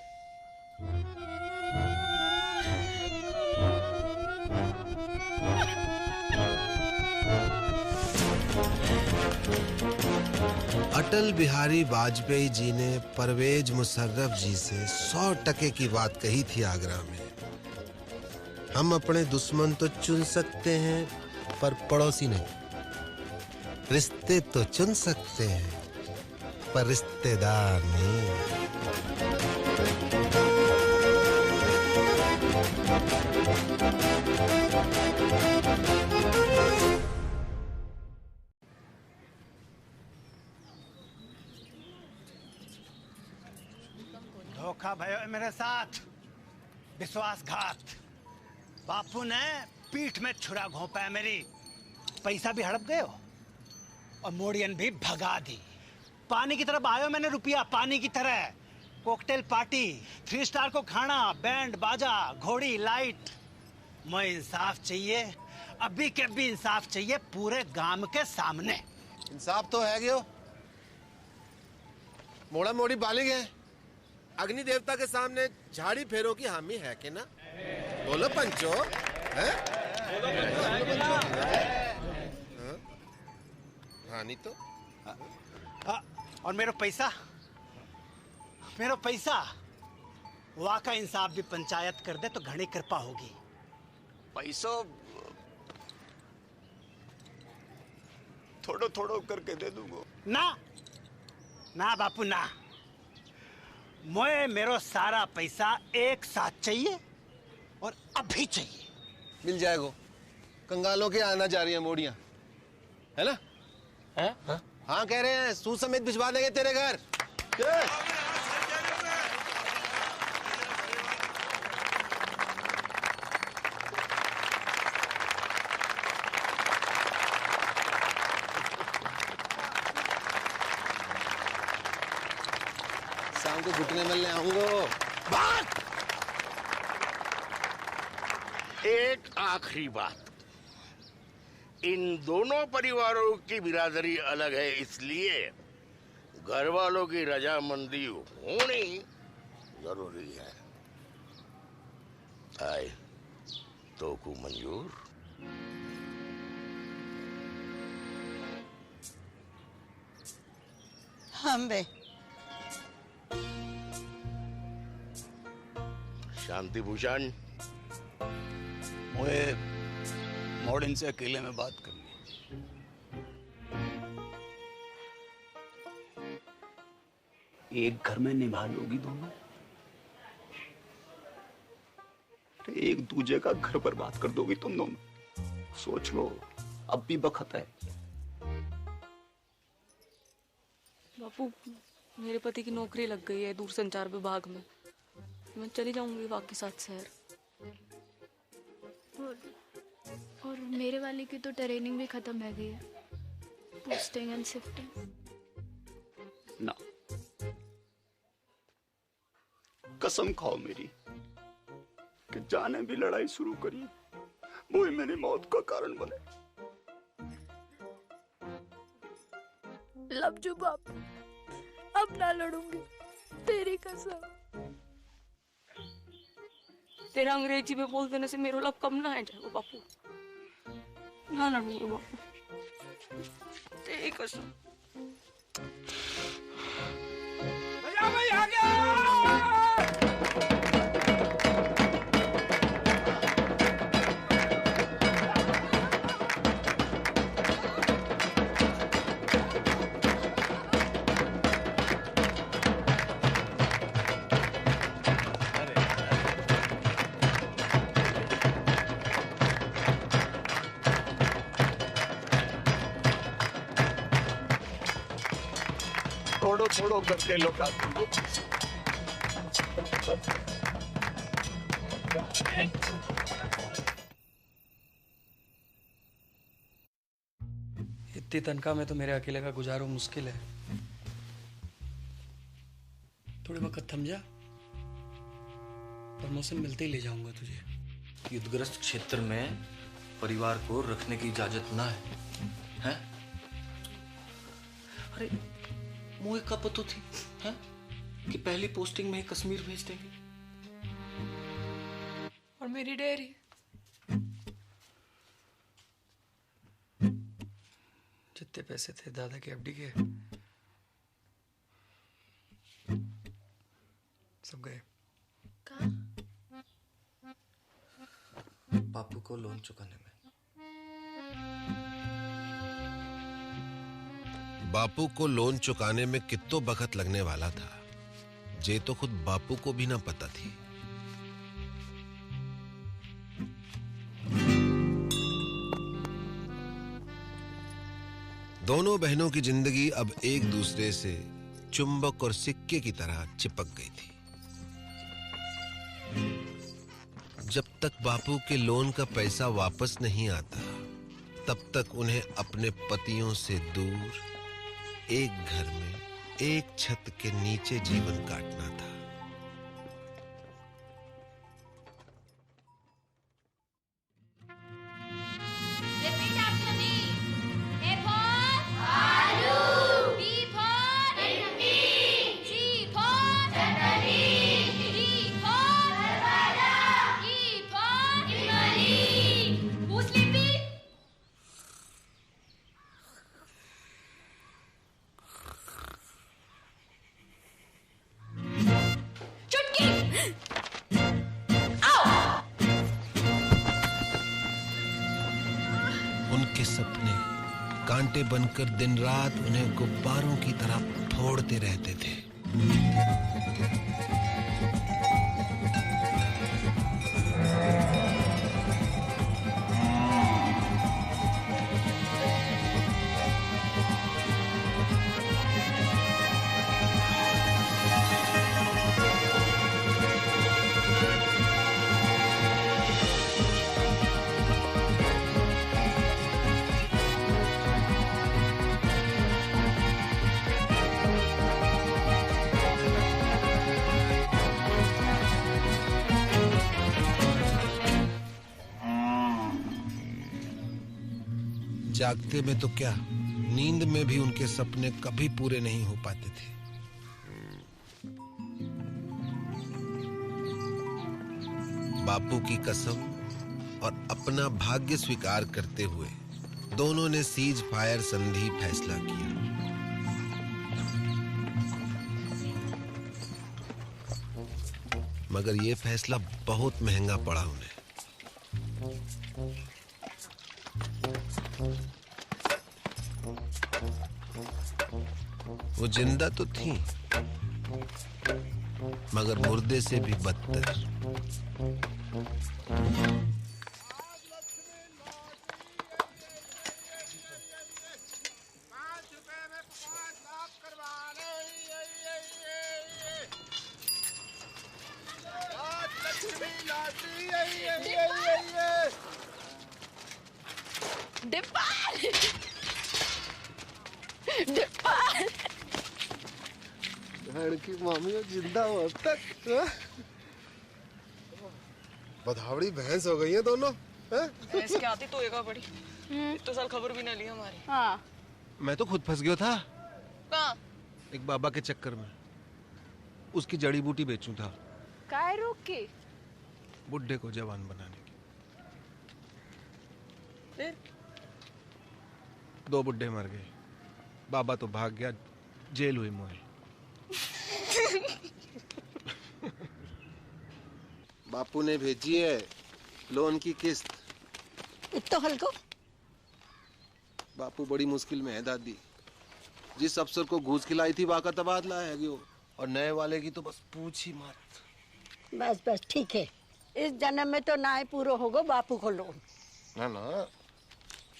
अटल बिहारी वाजपेयी जी ने परवेज मुशर्रफ जी से 100% की बात कही थी आगरा में। हम अपने दुश्मन तो चुन सकते हैं पर पड़ोसी नहीं। रिश्ते तो चुन सकते हैं पर रिश्तेदार नहीं। धोखा भयो है मेरे साथ, विश्वासघात। बापू ने पीठ में छुरा घोंपा है मेरी। पैसा भी हड़प गए हो और मोड़ियन भी भगा दी। पानी की तरफ आयो मैंने रुपया, पानी की तरह। कॉकटेल पार्टी, 3 स्टार को खाना, बैंड बाजा, घोड़ी लाइट। मुझे इंसाफ चाहिए, अभी के भी इंसाफ चाहिए पूरे गांव के सामने। इंसाफ तो है गयो, मोड़ा मोड़ी बालिग है। अग्नि देवता के सामने झाड़ी फेरो की हामी है कि ना? बोलो पंचो, है? हाँ नहीं तो। और मेरा पैसा, मेरा पैसा वहाँ का इंसाफ भी पंचायत कर दे तो घनी कृपा होगी। पैसो थोड़ो थोड़ो करके दे दूंगा। ना ना बापू ना, मुझे मेरा सारा पैसा एक साथ चाहिए और अभी चाहिए। मिल जाएगा। कंगालों के आना जा रही है मोड़ियां, है ना? है? हाँ कह रहे हैं, सूद समेत भिजवा देंगे तेरे घर। शाम को घुटने मिलने आऊंगा। बात एक आखिरी बात, इन दोनों परिवारों की बिरादरी अलग है, इसलिए घर वालों की रजामंदी होनी जरूरी है। आए तो को मंजूर? हम बे शांति भूषण, मुझे मॉडर्न से अकेले में बात करनी। एक घर में निभा लोगी दोनों? एक दूजे का घर बर्बाद कर दोगी तुम दोनों? सोच लो, अब भी वक्त है। बापू, मेरे पति की नौकरी लग गई है दूरसंचार विभाग में। मैं चली जाऊंगी वाकई साथ शहर। और मेरे वाले की तो ट्रेनिंग भी खत्म है गई है, पोस्टिंग एंड शिफ्टिंग। ना, कसम खाओ मेरी कि जाने भी लड़ाई शुरू करी वो ही मेरी मौत का कारण बने। लवजू बापू, अब ना लड़ूंगी, तेरी कसम। तेरा अंग्रेजी में बोल देने से मेरा लब कम ना है जाएगा बापू। ना लड़ूंगी बापू, तेरी कसम। भाई आ गया। थोड़ो थोड़ो करके लौटा दूंगा। इतनी तनख्वाह में तो मेरे अकेले का गुजारो मुश्किल है। थोड़े वक्त थम जा, प्रमोशन मिलते ही ले जाऊंगा तुझे। युद्धग्रस्त क्षेत्र में परिवार को रखने की इजाजत ना है, हैं? अरे मुझे कब पता थी, हैं? कि पहली पोस्टिंग में ही कश्मीर भेज देंगे। और मेरी डेयरी जितने पैसे थे दादा के एफडी के सब गए। बापू को लोन चुकाने में। बापू को लोन चुकाने में कितो वक्त लगने वाला था, जे तो खुद बापू को भी ना पता थी। दोनों बहनों की जिंदगी अब एक दूसरे से चुंबक और सिक्के की तरह चिपक गई थी। जब तक बापू के लोन का पैसा वापस नहीं आता, तब तक उन्हें अपने पतियों से दूर एक घर में एक छत के नीचे जीवन काटना था। उनके सपने कांटे बनकर दिन रात उन्हें गुब्बारों की तरह फोड़ते रहते थे। जागते में तो क्या, नींद में भी उनके सपने कभी पूरे नहीं हो पाते थे। बापू की कसम और अपना भाग्य स्वीकार करते हुए दोनों ने सीज फायर संधि फैसला किया। मगर यह फैसला बहुत महंगा पड़ा उन्हें। वो जिंदा तो थी, मगर मुर्दे से भी बदतर। की मामी जिंदा हो अब तक। बधावड़ी भैंस हो गई है दोनों। भैंस के आती तो एगा बड़ी। तो साल खबर भी ना ली हमारी। हाँ। मैं तो खुद फंस गया था कहाँ? एक बाबा के चक्कर में। उसकी जड़ी बूटी बेचूं था। काय रोक के? बुड्ढे को जवान बनाने की। फिर? 2 बुड्ढे मर गए, बाबा तो भाग गया, जेल हुई मोए। बापू ने भेजी है लोन की किस्त। इतना हल्को? बापू बड़ी मुश्किल में है दादी। जिस अफसर को घूस खिलाई थी वाका तबादला है गयो, और नए वाले की तो बस पूछ ही मत। बस बस ठीक है, इस जन्म में तो ना ही पूरा होगा बापू को लोन। ना ना,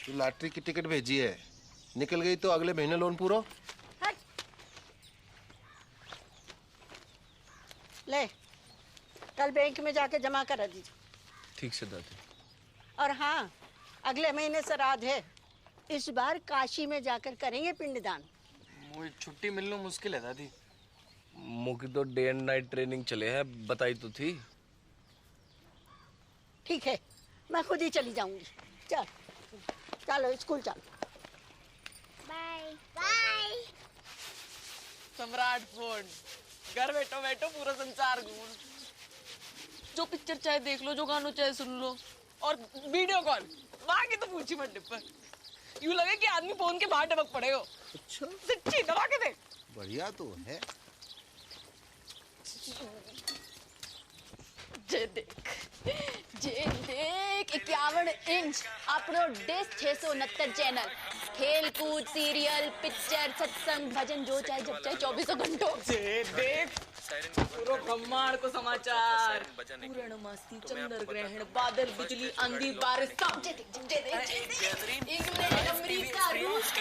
तू लॉटरी की टिकट भेजी है, निकल गई तो अगले महीने लोन पूरा। ले, कल बैंक में जाके जमा करा दीजिए। ठीक से दादी। और हाँ, अगले महीने श्राद्ध है, इस बार काशी में जाकर करेंगे पिंडदान। मुझे छुट्टी मिलना मुश्किल है दादी। मुझे तो डे एंड नाइट ट्रेनिंग चले है, बताई तो थी। ठीक है, मैं खुद ही चली जाऊंगी। चल चलो स्कूल चल। Bye bye. सम्राट फोन, घर बैठो बैठो पूरा संसार घूम, जो पिक्चर चाहे देख लो, जो गानों चाहे सुन लो, और वीडियो कॉल वहां की तो पूछी मत डिब्बा। यूं लगे कि आदमी फोन के बाहर टपक पड़े हो। अच्छा सच्ची दबा के देख। बढ़िया तो है। जे देख 51 इंच अपनो डिश 669 चैनल, खेल कूद, सीरियल, पिक्चर, सत्संग, भजन, जो चाहे जब चाहे 24 घंटों। जे देख पूरा ब्रह्मांड को समाचार, पूर्णमासी, चंद्र ग्रहण, बादल, बिजली, आंधी, बारिश, सब जे देख। इंग्लैंड, अमेरिका, रूस,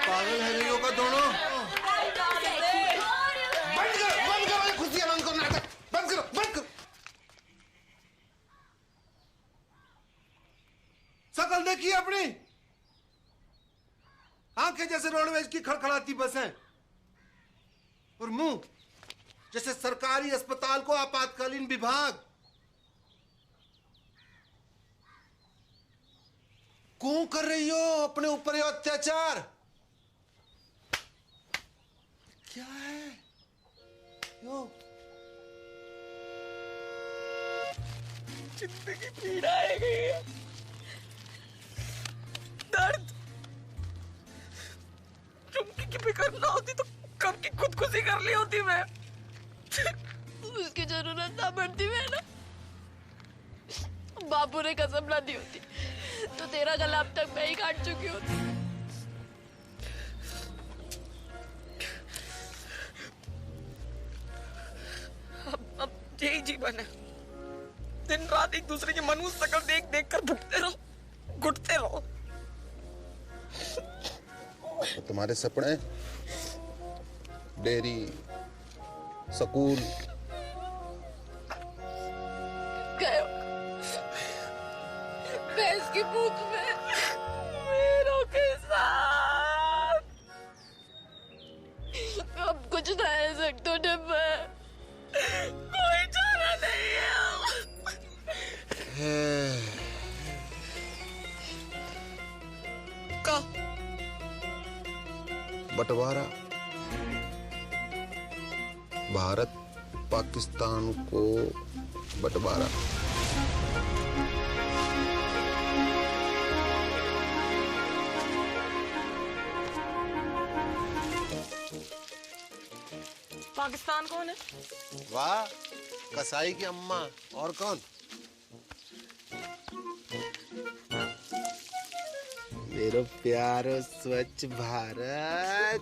पागल है गई का दोनों। बंद करो खुशियां, बंद करो नाटक, बंद करो। शकल देखिए अपनी, आंखें जैसे रोडवेज की खड़खड़ाती बसें और मुंह जैसे सरकारी अस्पताल को आपातकालीन विभाग। क्यों कर रही हो अपने ऊपर ये अत्याचार? क्या है यो? जिंदगी पीड़ा है गई है, दर्द। चुमकी की फिक्र ना होती तो कब की खुदकुशी कर ली होती मैं। उसकी जरूरत ना पड़ती मैं ना, बापू ने कसम ना दी होती तो तेरा गला अब तक मैं ही काट चुकी होती। अब यही जीवन है, दिन रात एक दूसरे की मनुष्य शकल देख देख कर भुगते रहो, घुटते रहो। तो तुम्हारे सपने डेयरी, स्कूल गए भैंस की पूंछ में मेरों के साथ। अब कुछ ना है सकते डिब्बा, कोई चारा नहीं है। का बंटवारा, भारत पाकिस्तान को बंटवारा। पाकिस्तान कौन है? वाह, कसाई की अम्मा। और कौन? मेरा प्यारो स्वच्छ भारत।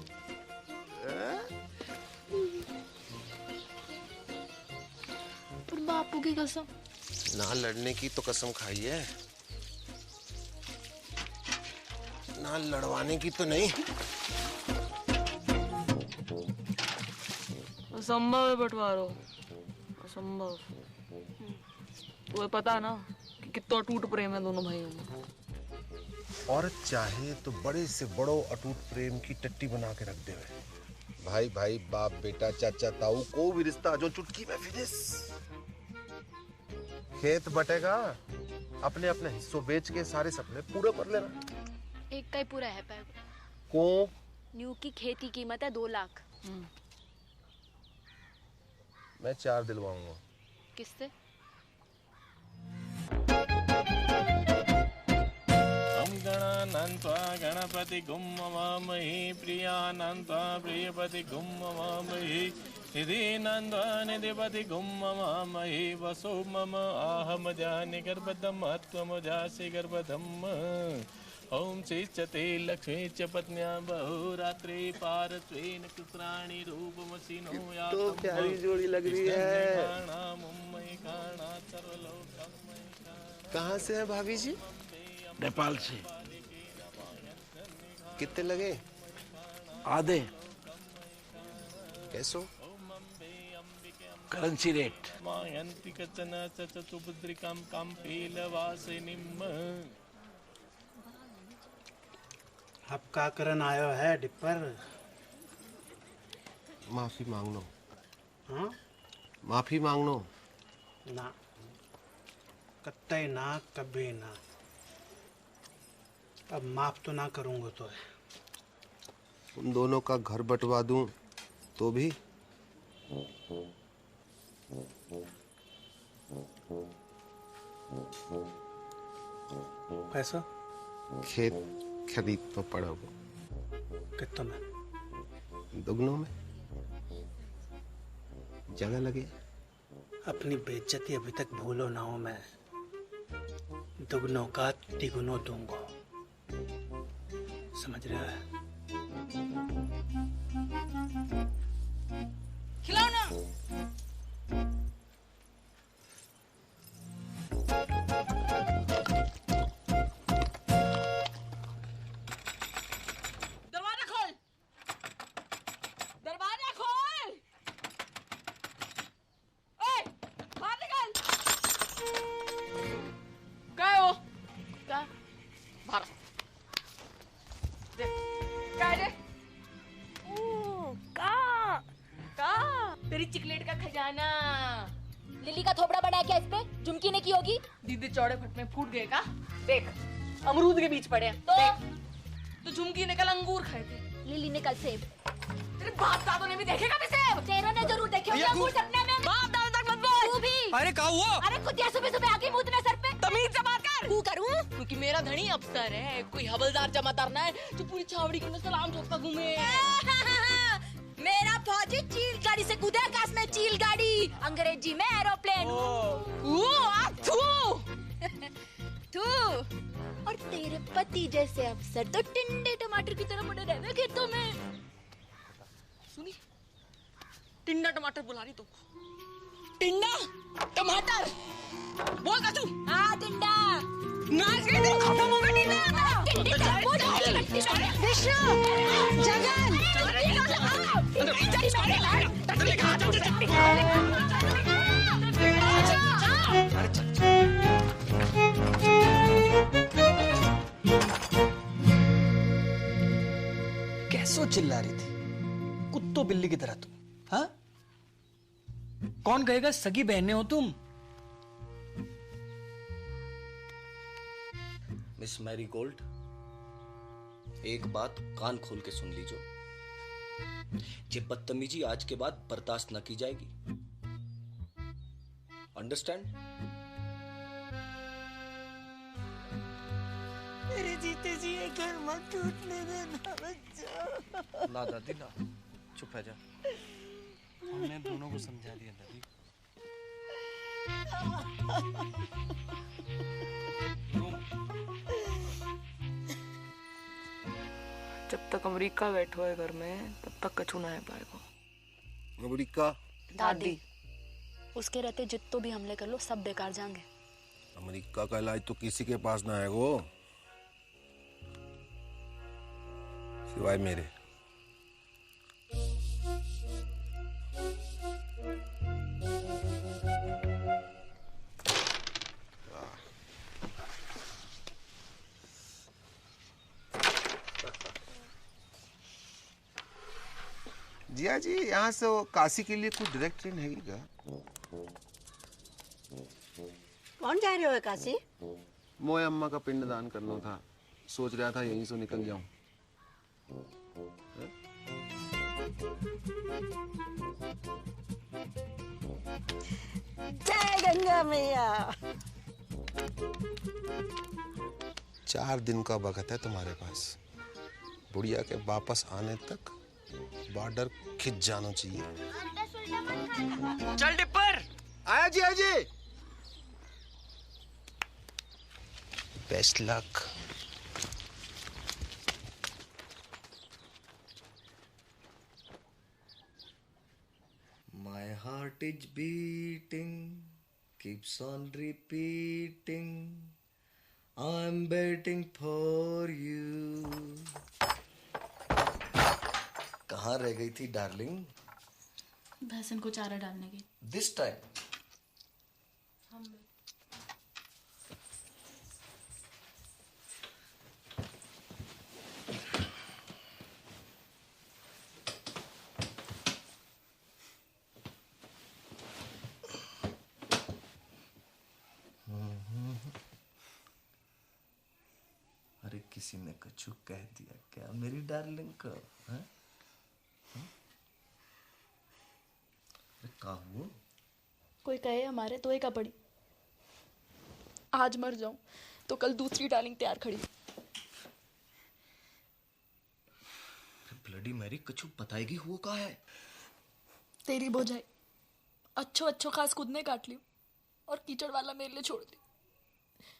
पर बापू की कसम। ना लड़ने की तो कसम खाई है, ना लड़वाने की तो नहीं। असंभव है बंटवारो, असंभव। तुम्हें पता ना कि कितना टूट प्रेम है दोनों भाइयों में। औरत चाहे तो बड़े से बड़ो अटूट प्रेम की टट्टी बना के रख दे। भाई भाई, बाप बेटा, चाचा ताऊ, को भी रिश्ता जो चुटकी में फिनिश। खेत बटेगा, अपने अपने हिस्सों बेच के सारे सपने पूरे कर लेना। एक का ही पूरा है पैर को न्यू की खेती कीमत है 2 लाख। मैं 4 दिलवाऊंगा। किससे? गणानन्त्वा गणपति गुम्मवामहि प्रियानन्त्वा प्रियपति गुम्मवामहि निधिनन्त्वा निधिपति गुम्मवामहि वसो मम आहमजानि गर्भदम् त्वमजासि गर्भदम्। ओम श्रीचते लक्ष्मी च पत्न्या बहुरात्रि पारत्वेन कुत्राणि रूपमसिनो या तो प्यारी जोड़ी लग रही है। कहाँ से है भाभी जी? नेपाल से। कितने लगे? आधे। कैसो? Currency rate. मायंती कचन चतुभद्रिकाम काम पेलवासिनीम। अब का करन आयो है डिपर? माफी मांग लो। हाँ? माफी मांग लो। ना, कत्ते ना, कभी ना। अब माफ तो ना करूंगा तो है। उन दोनों का घर बंटवा दूं तो भी? पैसा? खेत खरीद तो पड़ोगे। कितना में? दुगनों में। जगह लगे। अपनी बेइज्जती अभी तक भूलो ना हो। मैं दुगनों का तिगुनों दूंगा, समझ रहा है? खिलाओ ना। दरवाजा खोल, दरवाजा खोल। ओए, बाहर निकल। क्या है वो? क्या? बाहर। देख, क्या है? तेरी चिकलेट का खजाना। लिली का थोबड़ा बड़ा है क्या इस पे? झुमकी ने की होगी। दीदी चौड़े फट में फूट गए का? देख, अमरूद के बीच पड़े हैं। तो झुमकी ने कल अंगूर खाए थे, लिली ने कल सेब। तेरे बाप दादों ने भी देखे कभी सेब? तेरों ने जरूर देखे होंगे अंगूर सपने में। बाप दादा तक मत बोल। तू भी। अरे क्या हुआ? अरे कुतिया सुबह सुबह आके मुंह सर पे। तमीज से बात कर। तू करूं? क्योंकि मेरा धनी अफसर है, कोई हवलदार जमादार ना है जो पूरी छावड़ी के अंदर सलाम ठोकता घूमे। मेरा फौजी चील गाड़ी से कूदे आकाश में। चील गाड़ी अंग्रेजी में एरोप्लेन। तू और तेरे पति जैसे अफसर तो टिंडे टमाटर की तरह बड़े रहे खेतों में। सुनी, टिंडा टमाटर बुला रही तो। टिंडा टमाटर बोल का तू। हाँ टिंडा। नाच गई तो खत्म होगा टिंडा। विष्णु, जगन, कैसो चिल्ला रही थी कुत्तो बिल्ली की तरह तुम? हाँ, कौन कहेगा सगी बहनें हो तुम? मिस मैरी गोल्ड, एक बात कान खोल के सुन लीजो। ये बदतमीजी आज के बाद बर्दाश्त न की जाएगी। अंडरस्टैंड? मेरे जीते जी ये घर मत टूटने देना बच्चा। ना दादी ना, चुप रह जा। हमने दोनों को समझा दिया दादी। जब तक अमेरिका बैठो है घर में तब तक कछु ना है पाएगा। अमेरिका? दादी, उसके रहते जितो भी हमले कर लो सब बेकार जाएंगे। अमेरिका का इलाज तो किसी के पास ना है वो, सिवाय मेरे। जिया जी, यहाँ से काशी के लिए कोई डायरेक्ट ट्रेन है क्या? कौन जा रहे हो काशी? मोए अम्मा का पिंडदान करना था, सोच रहा था यहीं से निकल जाऊं। जय गंगा मैया। 4 दिन का वक्त है तुम्हारे पास। बुढ़िया के वापस आने तक बॉर्डर खिंच जाना चाहिए। चल डिपर। आया जी, आया जी। Best luck. My heart is beating, keeps on repeating. I'm waiting for you. कहाँ रह गई थी डार्लिंग? भैंसन को चारा डालने की। दिस टाइम अरे किसी ने कछु कह दिया क्या मेरी डार्लिंग को? हैं? अरे का हुआ? कोई कहे हमारे तो एक पड़ी, आज मर जाऊं तो कल दूसरी डार्लिंग तैयार खड़ी। ब्लडी मैरी कछु बताएगी हुआ का है? तेरी बोझाई अच्छो खास खुद ने काट ली और कीचड़ वाला मेरे लिए छोड़ दी।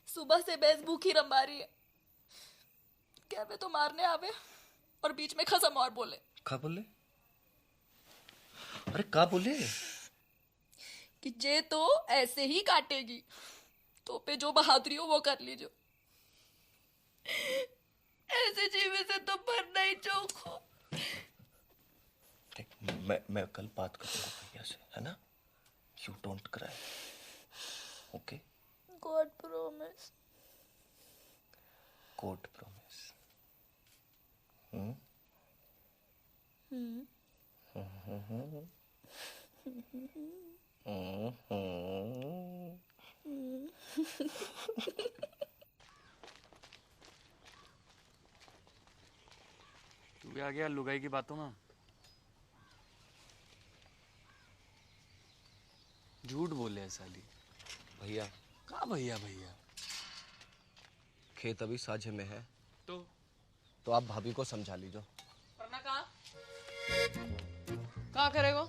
सुबह से भैंस भूखी रंबा रही है, क्या वे तो मारने आवे और बीच में खसम और बोले। का बोले? अरे का बोले? कि जे तो ऐसे ही काटेगी, तो पे जो बहादुरी हो वो कर लीजो। ऐसे जीवे से तो मरना ही चौखो। मैं कल बात करूंगा भैया से, है ना? You don't cry, okay? God promise. God promise. तू भी आ गया लुगाई की बातों में। झूठ बोले है साली। भैया का भैया भैया? खेत अभी साझे में है तो आप भाभी को समझा लीजो। वरना कहाँ करेगो?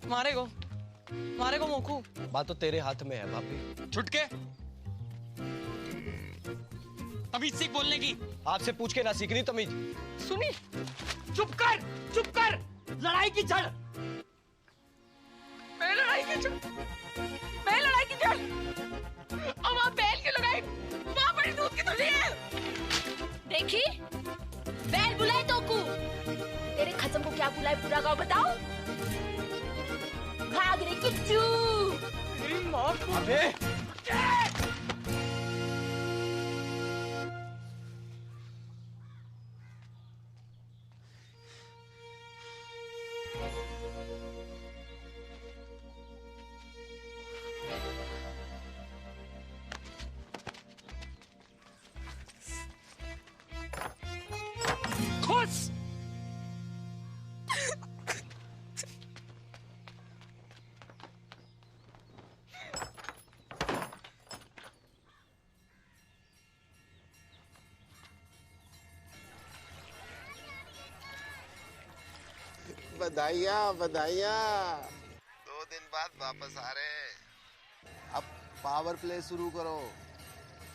मारेगो मोखू। बात तो तेरे हाथ में है भाभी। छुटके तमीज सीख बोलने की। आपसे पूछ के ना सीखनी तमीज। सुनी, चुप कर। लड़ाई की जड़ मैं लड़ाई की जड़। और वहाँ बैल की लड़ाई, वहाँ बड़ी दूध की तुझी है। देखी बैल बुलाए तो को, तेरे खसम को क्या बुलाए पूरा गाँव बताओ। घाघरे किच्चू। अबे खुश। बधाइयाँ 2 दिन बाद वापस आ रहे हैं। अब पावर प्ले शुरू करो।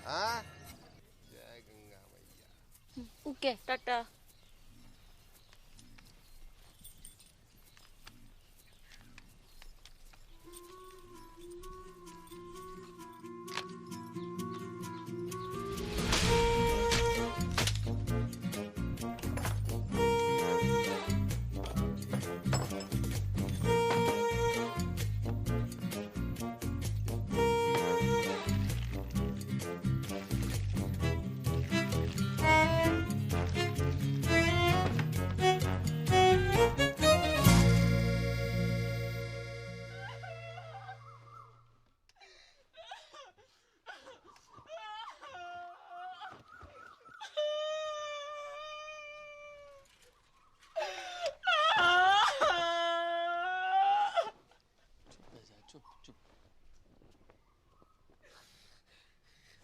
हाँ, जय गंगा मैया। ओके टाटा।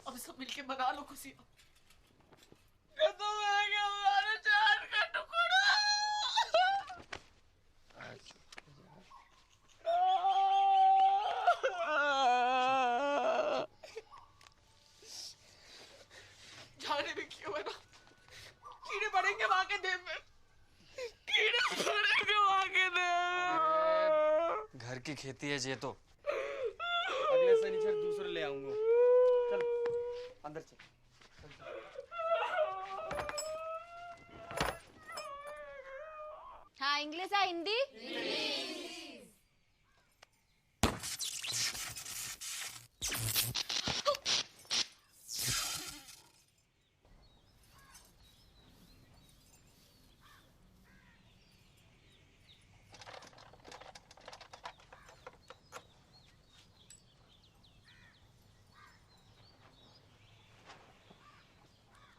अब सब मिलके बना लो खुशी। ये तो मैं क्या हमारे जान का टुकड़ा। जाने भी क्यों है ना, कीड़े पड़ेंगे वहां के देव में। घर की खेती है ये तो। अगले शनिचर दूसरे ले आऊंगा। चल अंदर चल। हाँ इंग्लिश है हिंदी?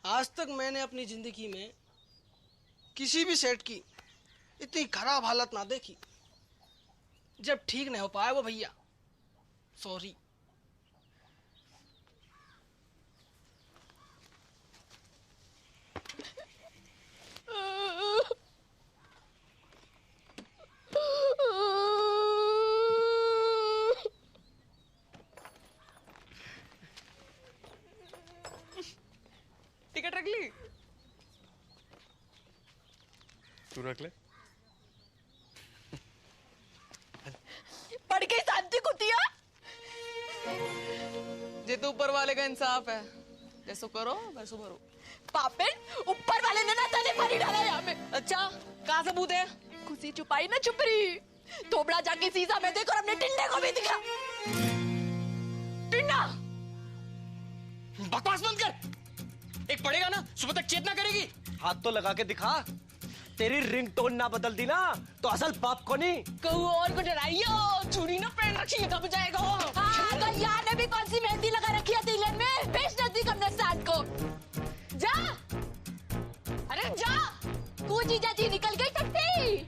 आज तक मैंने अपनी जिंदगी में किसी भी सेठ की इतनी खराब हालत ना देखी। जब ठीक नहीं हो पाया वो भैया, सॉरी। टिकट रख ली? तू रख ले। पढ़ के शांति कुतिया। जे तो ऊपर वाले का इंसाफ है, जैसो करो वैसो भरो। पापेन, ऊपर वाले ने ना तने पानी डाला यहाँ में। अच्छा, कहाँ सबूत है? खुशी छुपाई ना छुपरी। थोबड़ा जाके शीशा में देख और अपने टिंडे को भी दिखा। टिंडा! बकवास बंद कर। एक पड़ेगा ना, सुबह तक चेतना करेगी। हाथ तो लगा के दिखा। तेरी रिंगटोन ना बदल दी ना तो असल बाप को नहीं। कहूँ और को डराइयो, चूड़ी ना पहन रखी है, दब जाएगा। हाँ, तो यार ने भी कौन सी मेहंदी लगा रखी है तिलक में? बेच देती कमरे साथ को। जा, अरे जा, तू जीजा जी निकल गई टट्टी।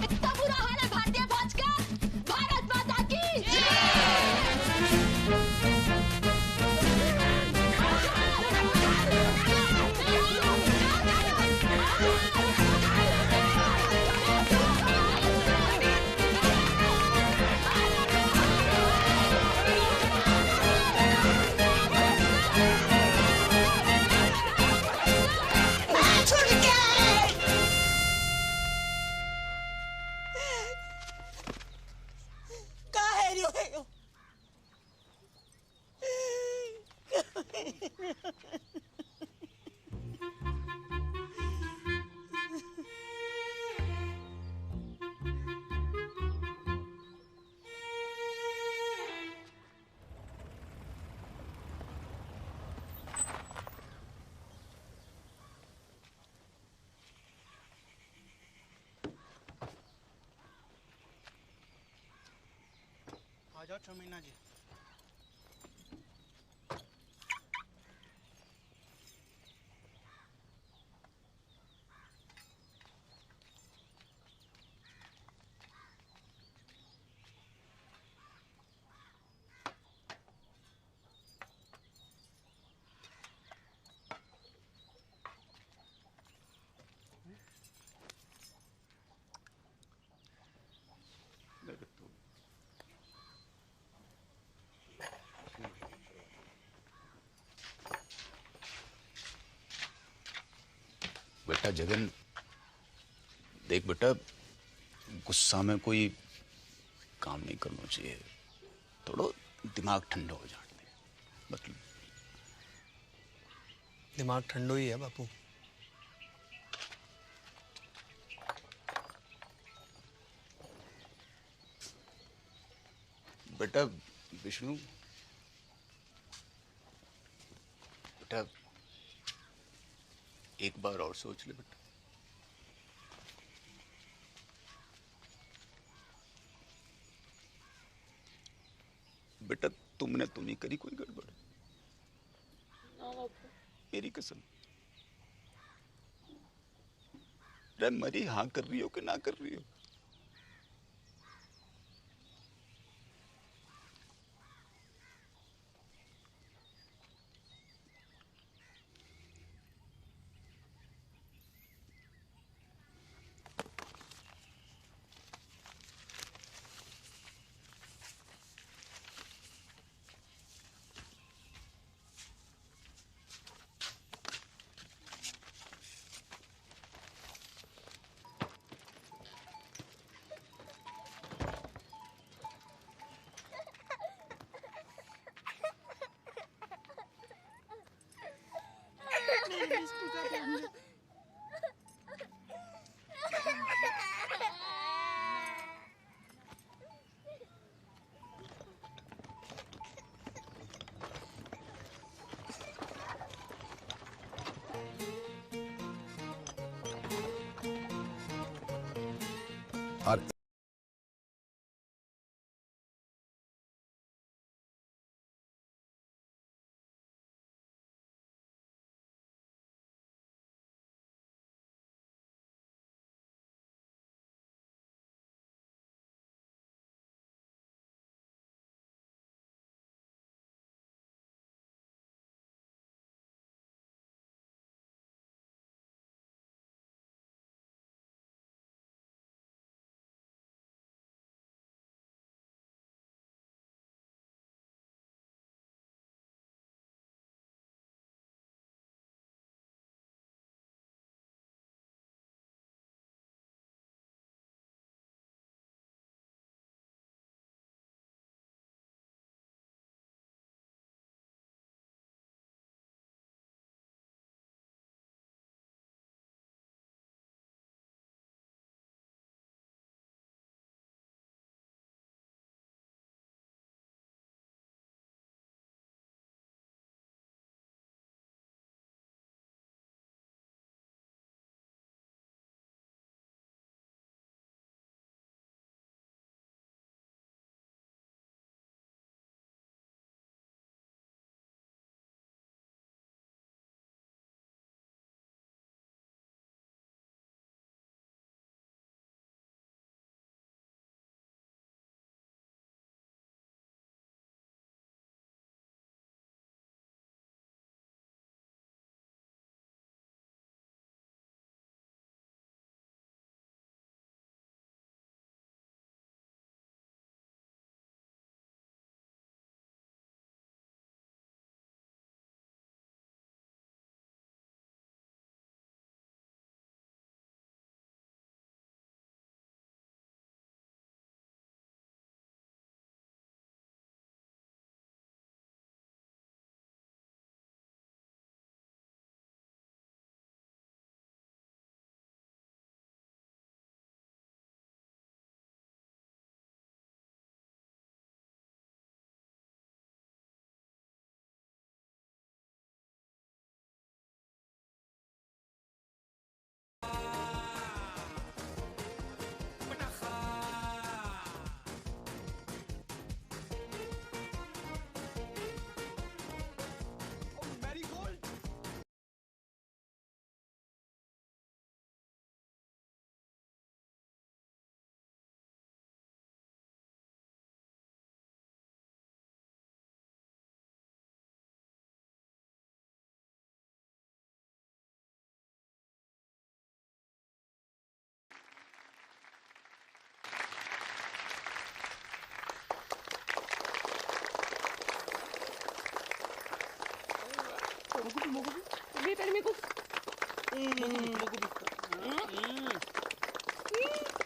इतना बुरा हाल है भारतीय फौज का। भारत माता की आ जाओ चौमीना जी। बेटा जगन, देख बेटा, गुस्सा में कोई काम नहीं करना चाहिए। थोड़ा दिमाग ठंडा हो जाने दे। मतलब दिमाग ठंडो ही है बापू। बेटा विष्णु, बेटा एक बार और सोच ले बेटा। बेटा तुमने तो नहीं करी कोई गड़बड़? मेरी कसम। अरे मरी हाँ कर रही हो कि ना कर रही हो? और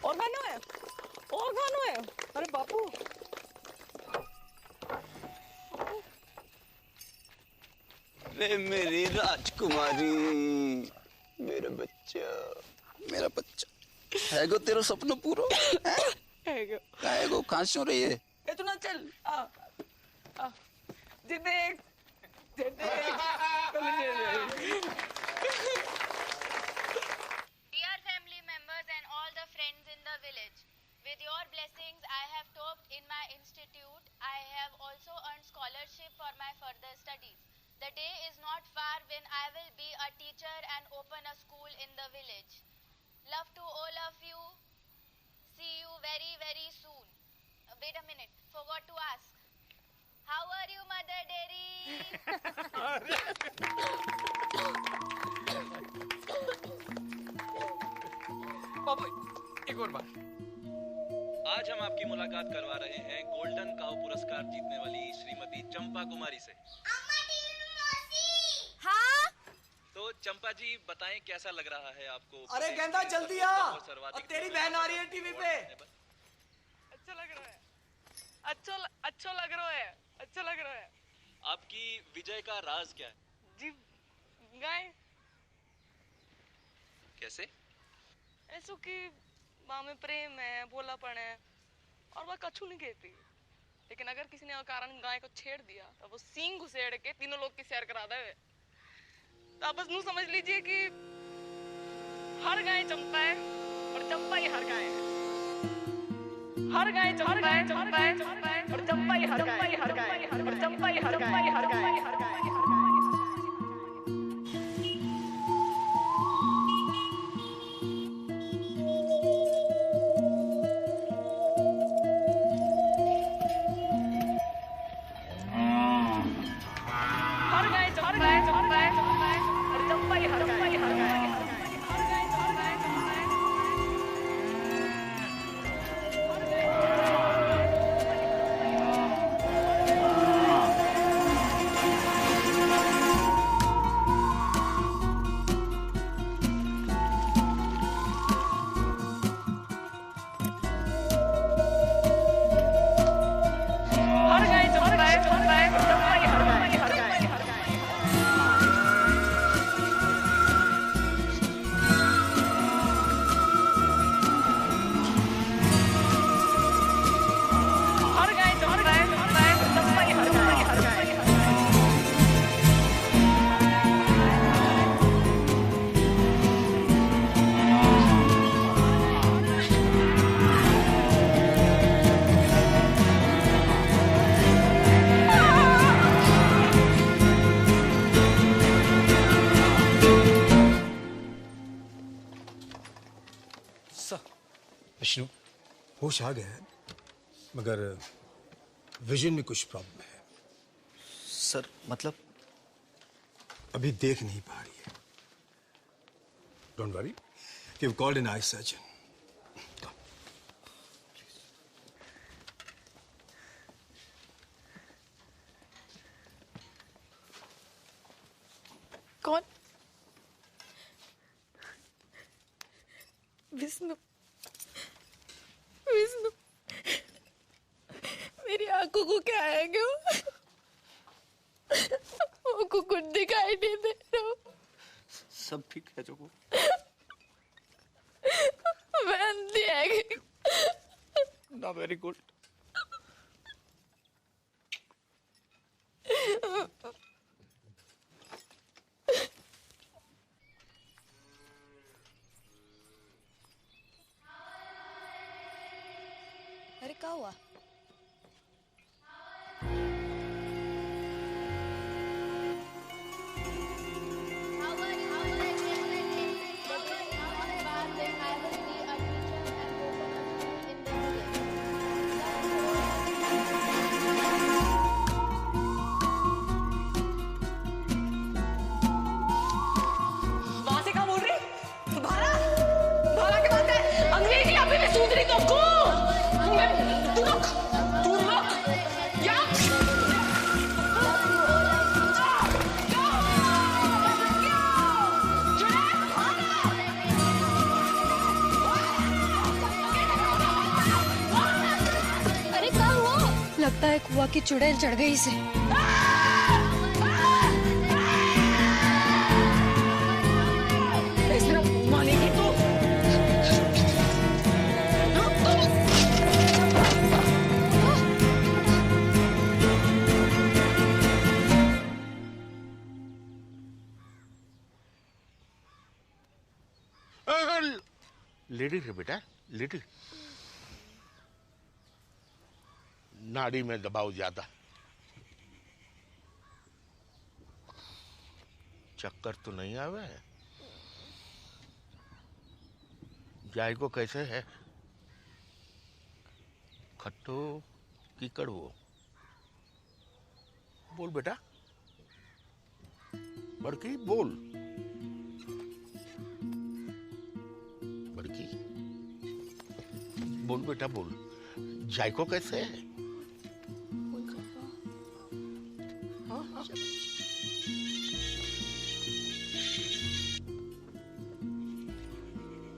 और खाना है, और खाना है। अरे बापू, वे मेरी राजकुमारी, मेरा बच्चा, मेरा बच्चा है गो, तेरा सपना पूरा है गो। कहाँ से हो रही है? तू ना चल, आ देख Dear family members and all the friends in the village, with your blessings I have topped in my institute. I have also earned scholarship for my further studies. The day is not far when I will be a teacher and open a school in the village. Love to all of you. See you very, very soon. Wait a minute, forgot to ask. How are you, Mother Dairy? बाबू, एक और बात। आज हम आपकी मुलाकात करवा रहे हैं गोल्डन काउ पुरस्कार जीतने वाली श्रीमती चंपा कुमारी से। हाँ? तो चंपा जी बताएं कैसा लग रहा है आपको? अरे गेंदा जल्दी आ, और तेरी बहन आ रही है टीवी पे। अच्छा लग रहा है, अच्छा लग रहा है, अच्छा लग रहा है। आपकी विजय का राज क्या है? जी गाय कैसे? ऐसो कि माँ में प्रेम है, भोलापन है और वह कछु नहीं कहती। लेकिन अगर किसी ने अकारण गाय को छेड़ दिया तो वो सींग घुसेड़ के तीनों लोग की सैर करा दे। तो आप बस नू समझ लीजिए कि हर गाय चंपा है और चंपा ही हर गाय है। हर गाय चंपा है, चंपा है, चंपा है और चंपा ही हर गाय, हर गाय और चंपा ही हर गाय, हर गाय, हर गाय। विष्णु, होश आ गया है मगर विजन में कुछ प्रॉब्लम है। सर मतलब? अभी देख नहीं पा रही है। Don't worry, we have called an eye surgeon. कौन? विष्णु, विष्णु, मेरी आंखों को क्या है क्यों? वो कुछ दिखाई नहीं दे रहा। सब ठीक है जोगू? मैं अंधी है। ना वेरी गुड। अरे क्या हुआ? वहां से क्या बोल रही? भाला? भाला की बात है। अंग्रेजी अभी भी सूझ रही तुमको? अरे क्या हुआ? लगता है कुआ की चुड़ैल चढ़ गई इसे। इस तरह मानेगी तू? लेडी रे बेटा, लेडी। नाड़ी में दबाव ज्यादा। चक्कर तो नहीं आवे? जाय को कैसे है? खट्टो की कड़वो? बोल बेटा, बड़की बोल। बड़की बोल बेटा बोल। जायको कैसे है?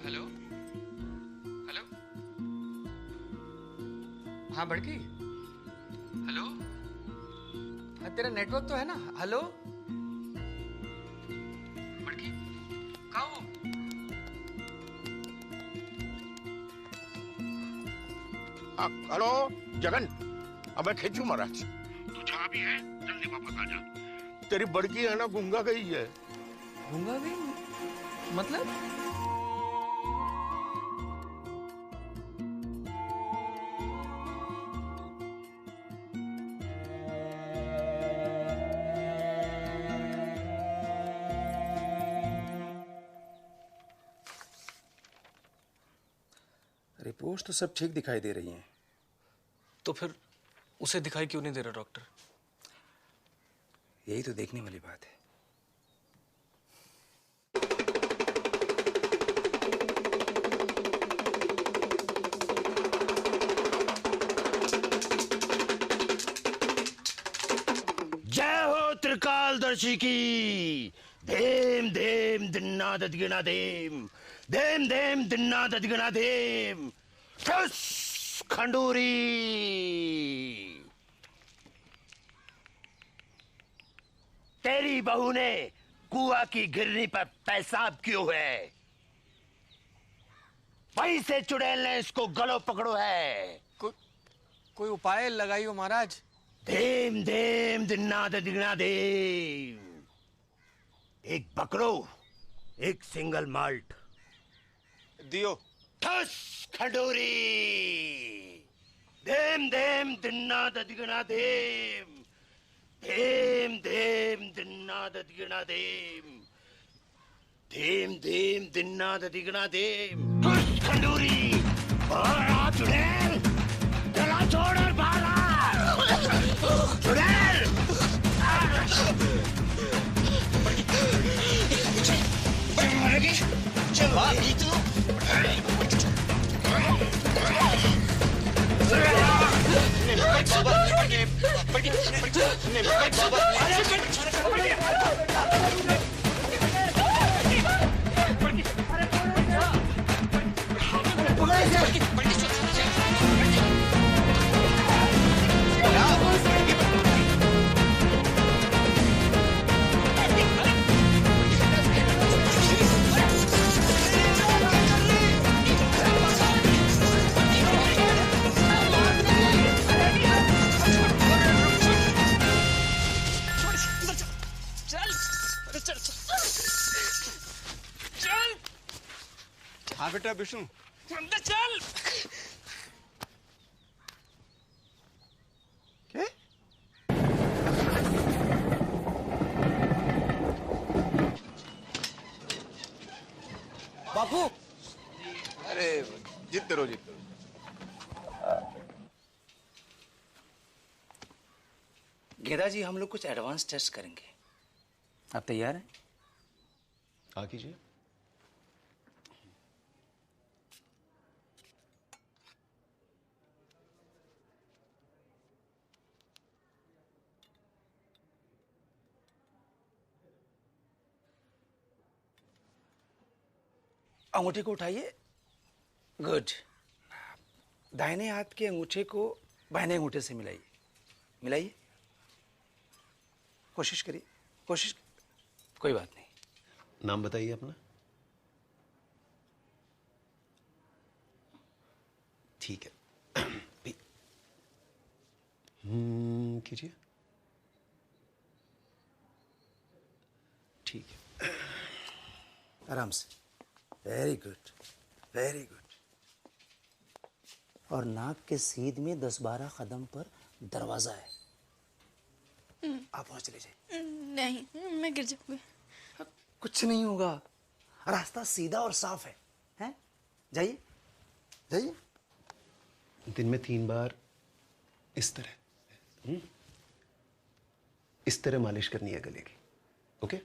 हेलो हेलो, हाँ बड़की, हेलो, हाँ तेरा नेटवर्क तो है ना? हेलो बड़की, कहाँ हो? हेलो जगन, अब मैं खींचू महाराज। तू जहाँ भी है जल्दी वापस आ जा। तेरी बड़की है ना गूंगा गई है। गूंगा गई मतलब? रिपोर्ट तो सब ठीक दिखाई दे रही हैं। तो फिर उसे दिखाई क्यों नहीं दे रहा डॉक्टर? यही तो देखने वाली बात है। जय हो त्रिकालदर्शी की। धेम धेम दिन्ना ददगिना धेम, धेम धेम दिन्ना ददगिना धेम। ठुस खंडूरी। तेरी बहू ने कुआ की गिरनी पर पेशाब क्यों है? वहीं से चुड़ैल ने इसको गलो पकड़ो है। कोई उपाय लगाइयो महाराज। धेम धेम दिन्ना ददगिना धेम। एक बकरो, एक सिंगल माल्ट दियो। ठस खंडूरी। धेम धेम दिन्ना ददगिना धेम, धेम धेम दिन्ना ददगिना धेम, धेम धेम दिन्ना ददगिना धेम। ठस खंडूरी। भागा चुड़ैल, चला छोड़ और भागा चुड़ैल। चल भागी तू। हाँ बेटा विष्णु, अंदर चल। क्या? बापू। अरे जीतते रहो जीतते रहो। गेदा जी, हम लोग कुछ एडवांस टेस्ट करेंगे। आप तैयार हैं? हाँ कीजिए। अंगूठे को उठाइए। गुड। दाहिने हाथ के अंगूठे को बाएं अंगूठे से मिलाइए। मिलाइए। कोशिश करिए, कोशिश। कोई बात नहीं। नाम बताइए अपना। ठीक है। कीजिए। ठीक है। आराम से। Very good, very good. और नाक के सीध में 10-12 कदम पर दरवाजा है। आप वहां चले जाइए। नहीं, मैं गिर जाऊंगी। कुछ नहीं होगा, रास्ता सीधा और साफ है। हैं? जाइए, जाइए। दिन में 3 बार इस तरह मालिश करनी है गले की। ओके?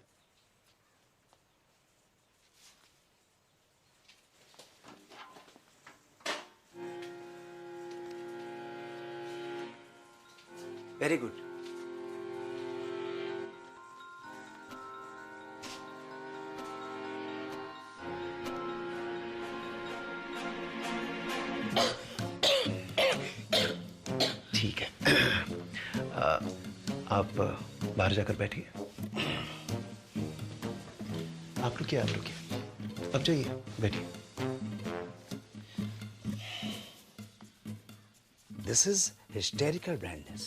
Very good. ठीक है। आप बाहर जाकर बैठिए। आप रुकिए, आप रुकिए। अब जाइए, बैठिए। This is hysterical blindness.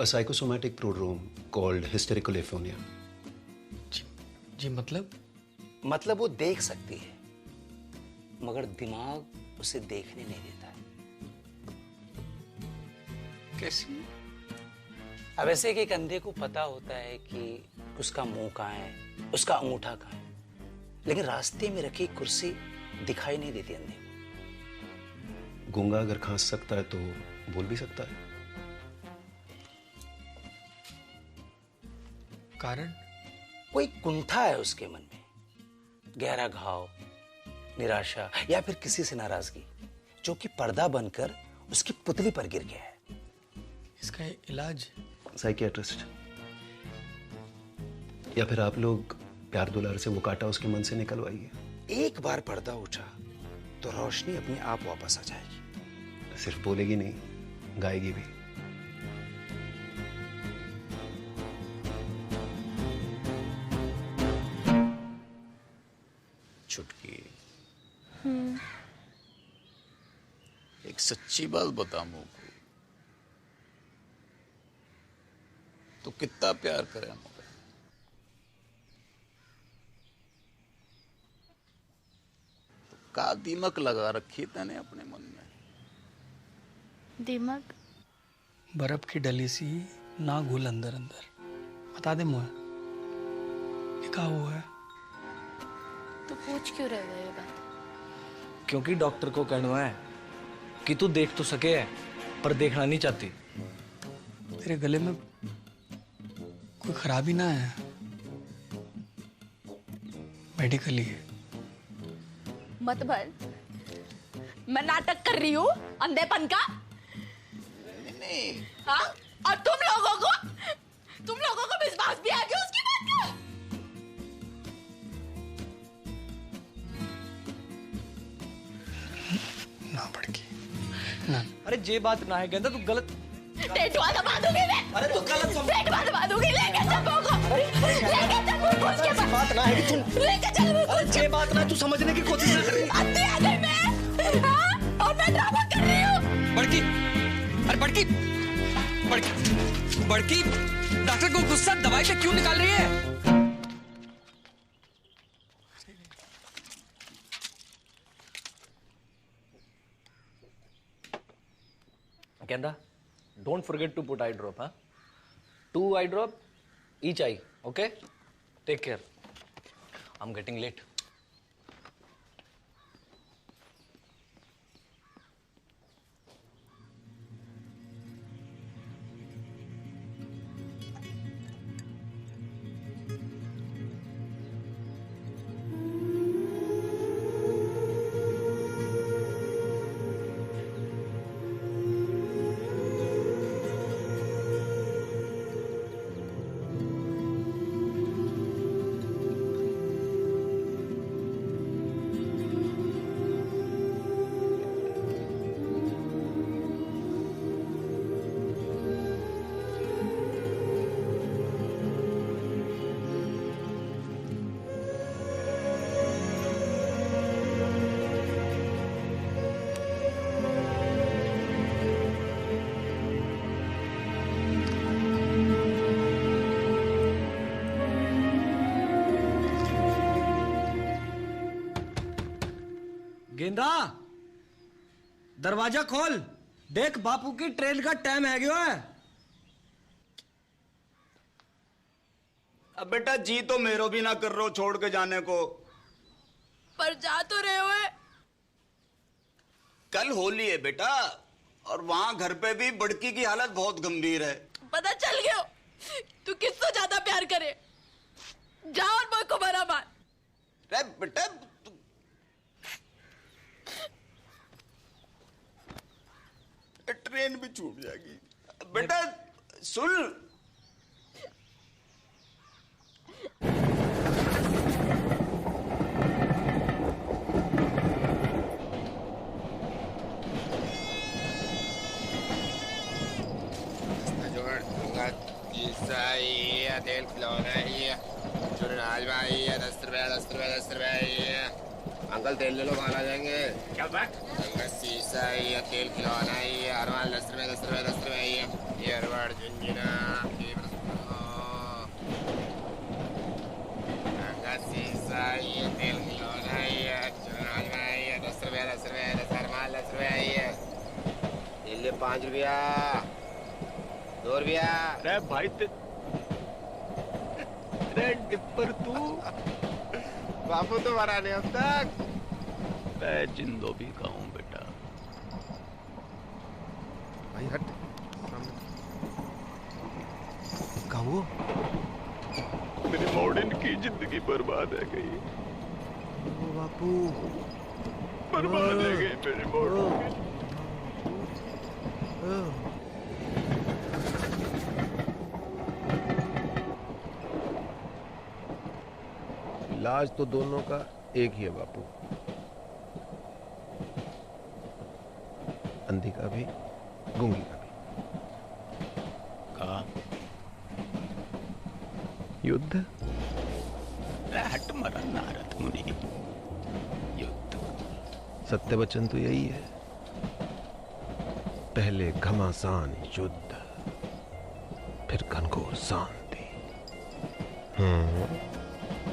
A psychosomatic prodrome called hysterical aphonia. जी मतलब? मतलब वो देख सकती है, मगर दिमाग उसे देखने नहीं देता है। कैसी? अब ऐसे कि एक अंधे को पता होता है कि उसका मुंह कहाँ है, उसका अंगूठा कहाँ है, लेकिन रास्ते में रखी कुर्सी दिखाई नहीं देती अंधे को। गूंगा अगर खांस सकता है तो बोल भी सकता है। कारण? कोई कुंठा है उसके मन में, गहरा घाव, निराशा या फिर किसी से नाराजगी, जो कि पर्दा बनकर उसकी पुतली पर गिर गया है। इसका इलाज? साइकियाट्रिस्ट, या फिर आप लोग प्यार दुलार से वो काटा उसके मन से निकलवाइए। एक बार पर्दा उठा तो रोशनी अपने आप वापस आ जाएगी। सिर्फ बोलेगी नहीं, गाएगी भी। छुटकी, एक सच्ची बात बता मुझको, तो कितना प्यार करे मुझे? तो का दिमक लगा रखी तने अपने मन में? दिमक? बर्फ की डली सी ना घुल अंदर अंदर। बता दे मुझे, ये क्या हुआ है? तो पूछ क्यों रहे हो ये बात? क्योंकि डॉक्टर को कहना है कि तू देख तो सके है, पर देखना नहीं चाहती। तेरे गले में कोई खराबी ना है? मेडिकली। मत भर, मैं नाटक कर रही हूँ अंधेपन का। हाँ? और तुम लोगों को विश्वास भी आ गया उसकी बात का? ना पड़की ना। अरे जे बात ना है गेंदा, तू गलत। टेटुआ दबा दूंगी मैं। अरे तू गलत समझ। टेटुआ दबा दूंगी, लेके चल मुझको। लेके चल मुझको उसके पास। बात ना है कि तुम। लेके चल मुझको। अरे जे बात ना, तू समझने की कोशिश कर रही है। अंधी आ गई मैं। हाँ? और मैं ड्रामा कर रही हूँ। बड़की, अरे बड़की, बड़की, डॉक्टर को गुस्सा दवाई से क्यों निकाल रही है? Kenda, don't forget to put eye drop, huh? 2 eye drop, each eye, okay? Take care. I'm getting late. गेंदा, दरवाजा खोल। देख बापू की ट्रेन का टाइम है गया है। अब बेटा जी तो मेरो भी ना कर रहे हो छोड़ के जाने को। पर जा तो रहे हो। कल होली है बेटा, और वहां घर पे भी बड़की की हालत बहुत गंभीर है। पता चल गया तू किससे ज्यादा प्यार करे। जा और मुझको बड़ा मार। अरे बेटा ट्रेन भी छूट जाएगी। बेटा सुन, तेल खिलौना ही है, 10 रुपए। अंकल तेल ले लो, बाहर आ जाएंगे। क्या बात? अंकल शीशा है या तेल खिलौना है ये अरवाल 10 रुपए 10 रुपए 10 रुपए ये अरवाड़ झुंझुना अंकल शीशा ये तेल खिलौना है ये 10 रुपए 10 रुपए 10 अरवाल 10 रुपए ये तेल ले 5 रुपया 2 रुपया। अरे भाई अरे डिप्पर तू बापू तो मरा नहीं अब तक। मैं जिंदो भी का हूँ बेटा। भाई हट काऊ मेरी मॉडर्न की जिंदगी बर्बाद है गई। ओ बापू बर्बाद है गई मेरी मॉडर्न की। इलाज तो दोनों का एक ही है बापू, अंधी का भी गूंगी का भी। का युद्ध। हट मरा नारद मुनि। युद्ध सत्य वचन तो यही है, पहले घमासान युद्ध फिर घनघोर शांति।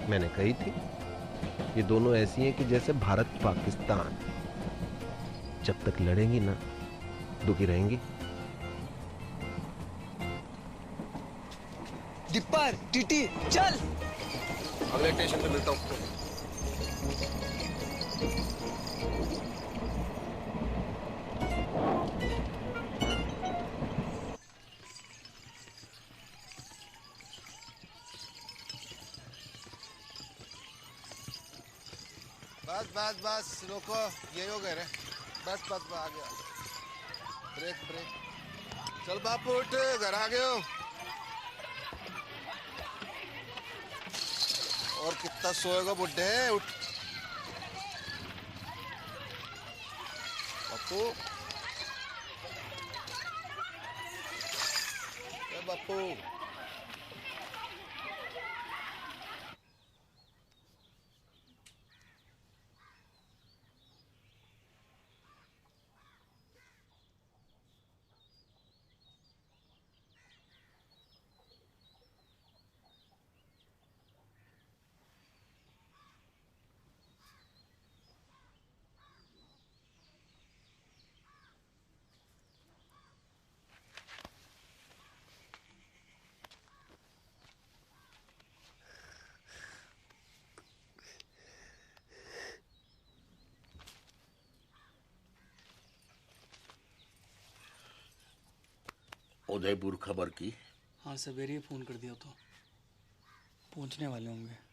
मैंने कही थी ये दोनों ऐसी हैं कि जैसे भारत पाकिस्तान, जब तक लड़ेंगी ना दुखी रहेंगी। डिप्पर टीटी चल। अगले स्टेशन पे मिलता हूँ। बस बस बस रोको, ये हो गए रे। बस बस आ गया। Brake brake. चल बापू उठ, घर आ गए हो। और कितना सोएगा बुड्ढे, उठ बापू। बापू उदयपुर खबर की? हाँ सवेरे ही फोन कर दिया तो पहुंचने वाले होंगे।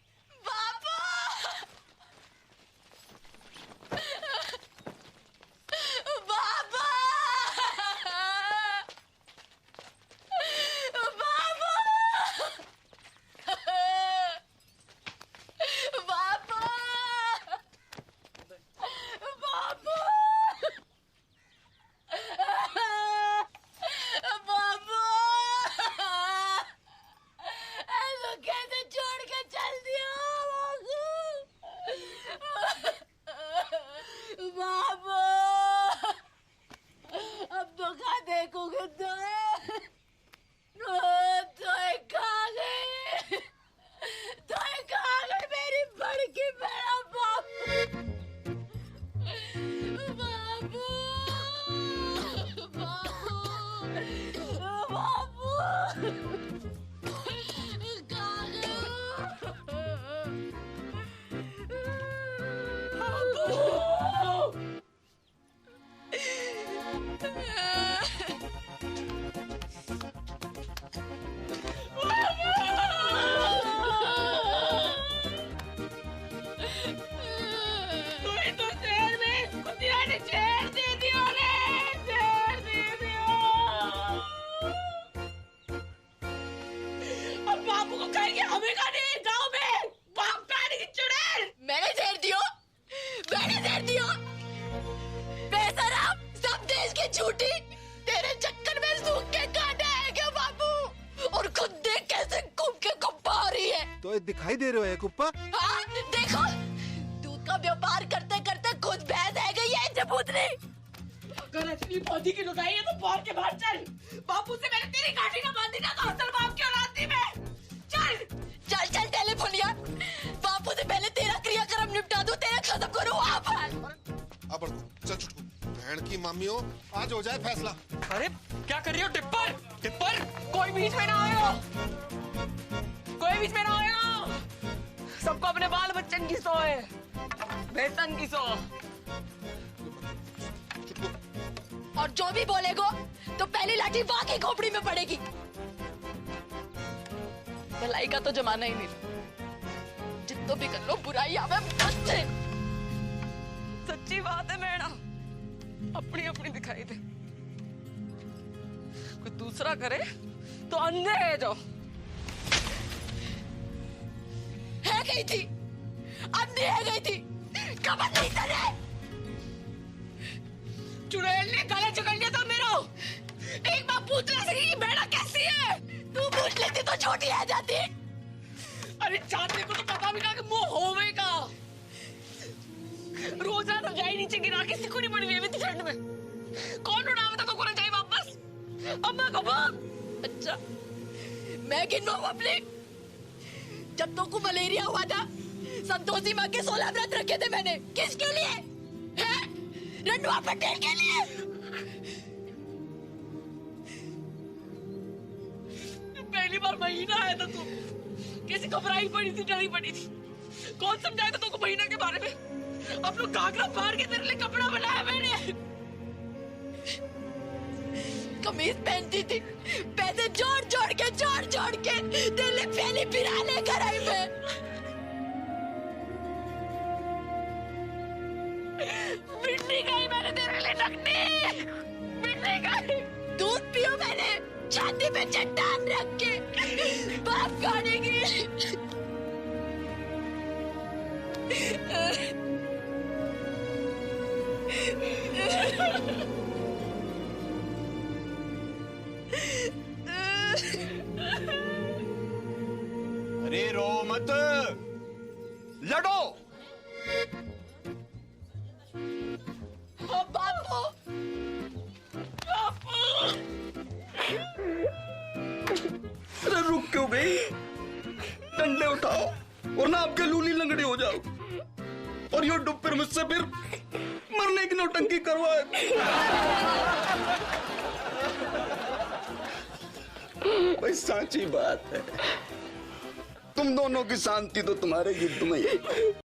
दिखाई दे रहे हो कुप्पा? हाँ, देखो तू का व्यापार करते करते खुद भैंस है गई है जबूतरी। अगर असली पौधी की लुगाई है तो बाहर के बाहर चल। बापू से मैंने तेरी गाठी ना बांधी ना तो असल बाप की औलाद थी मैं। चल चल चल टेलीफोनिया, बापू से पहले तेरा क्रियाक्रम निपटा दूं, तेरा खत्म करूं आप। अब चल चुटकू, बहन की मामियों, आज हो जाए फैसला। अरे क्या कर रही हो टिप्पर? टिप्पर कोई बीच में ना आएगा, कोई बीच में ना आएगा। सबको अपने बाल बच्चन की सो है, वेतन की सो। और जो भी बोलेगो तो पहली लाठी वाह की खोपड़ी में पड़ेगी। भलाई का तो जमाना ही नहीं, जितना भी कर लो बुराई आवे बस से। सच्ची बात है मैडा, अपनी अपनी दिखाई दे, कोई दूसरा करे तो अंधे है जो है गई थी, अंधी है गई थी, कमर नहीं तने चुड़ैल ने गला चुकड़ लिया था मेरा। एक बार पूछ ना सकी कि बेड़ा कैसी है, तू पूछ लेती तो छोटी आ जाती। अरे चांदनी को तो पता भी ना कि मुंह होवेगा। रोजा रजाई नीचे गिरा के सिकुड़ी पड़ी हुई है ठंड में, कौन उड़ावे था तो को रजाई वापस? अम्मा को बाप। अच्छा मैं गिनवाऊं अपने? जब तो को मलेरिया हुआ था संतोषी माँ के 16 व्रत रखे थे मैंने, किसके लिए? हैं? रंडवा पटेल के लिए। पहली बार महीना आया था तू, कैसे घबराई पड़ी थी, डरी पड़ी थी। कौन समझाया था तुमको महीना के बारे में? अब लोग घाघरा फाड़ के तेरे लिए कपड़ा बनाया मैंने। कमीज पहनती थी, पैसे जोड़ जोड़ के तेरे लिए पहली बिरा लेकर आई मैं। मिट्टी गई मैंने तेरे लिए नकनी, मिट्टी गई। दूध पियो मैंने छाती पे चट्टान रख के, बाप खाने की। अरे रो मत, लड़ो। बापू, बापू। अरे रुक क्यों गई? डंडे उठाओ और ना आपके लूली लंगड़ी हो जाओ, और यो डुब फिर मुझसे फिर मरने की नौटंकी करवाए। भाई साची बात है, तुम दोनों की शांति तो तुम्हारे युद्ध में ही है।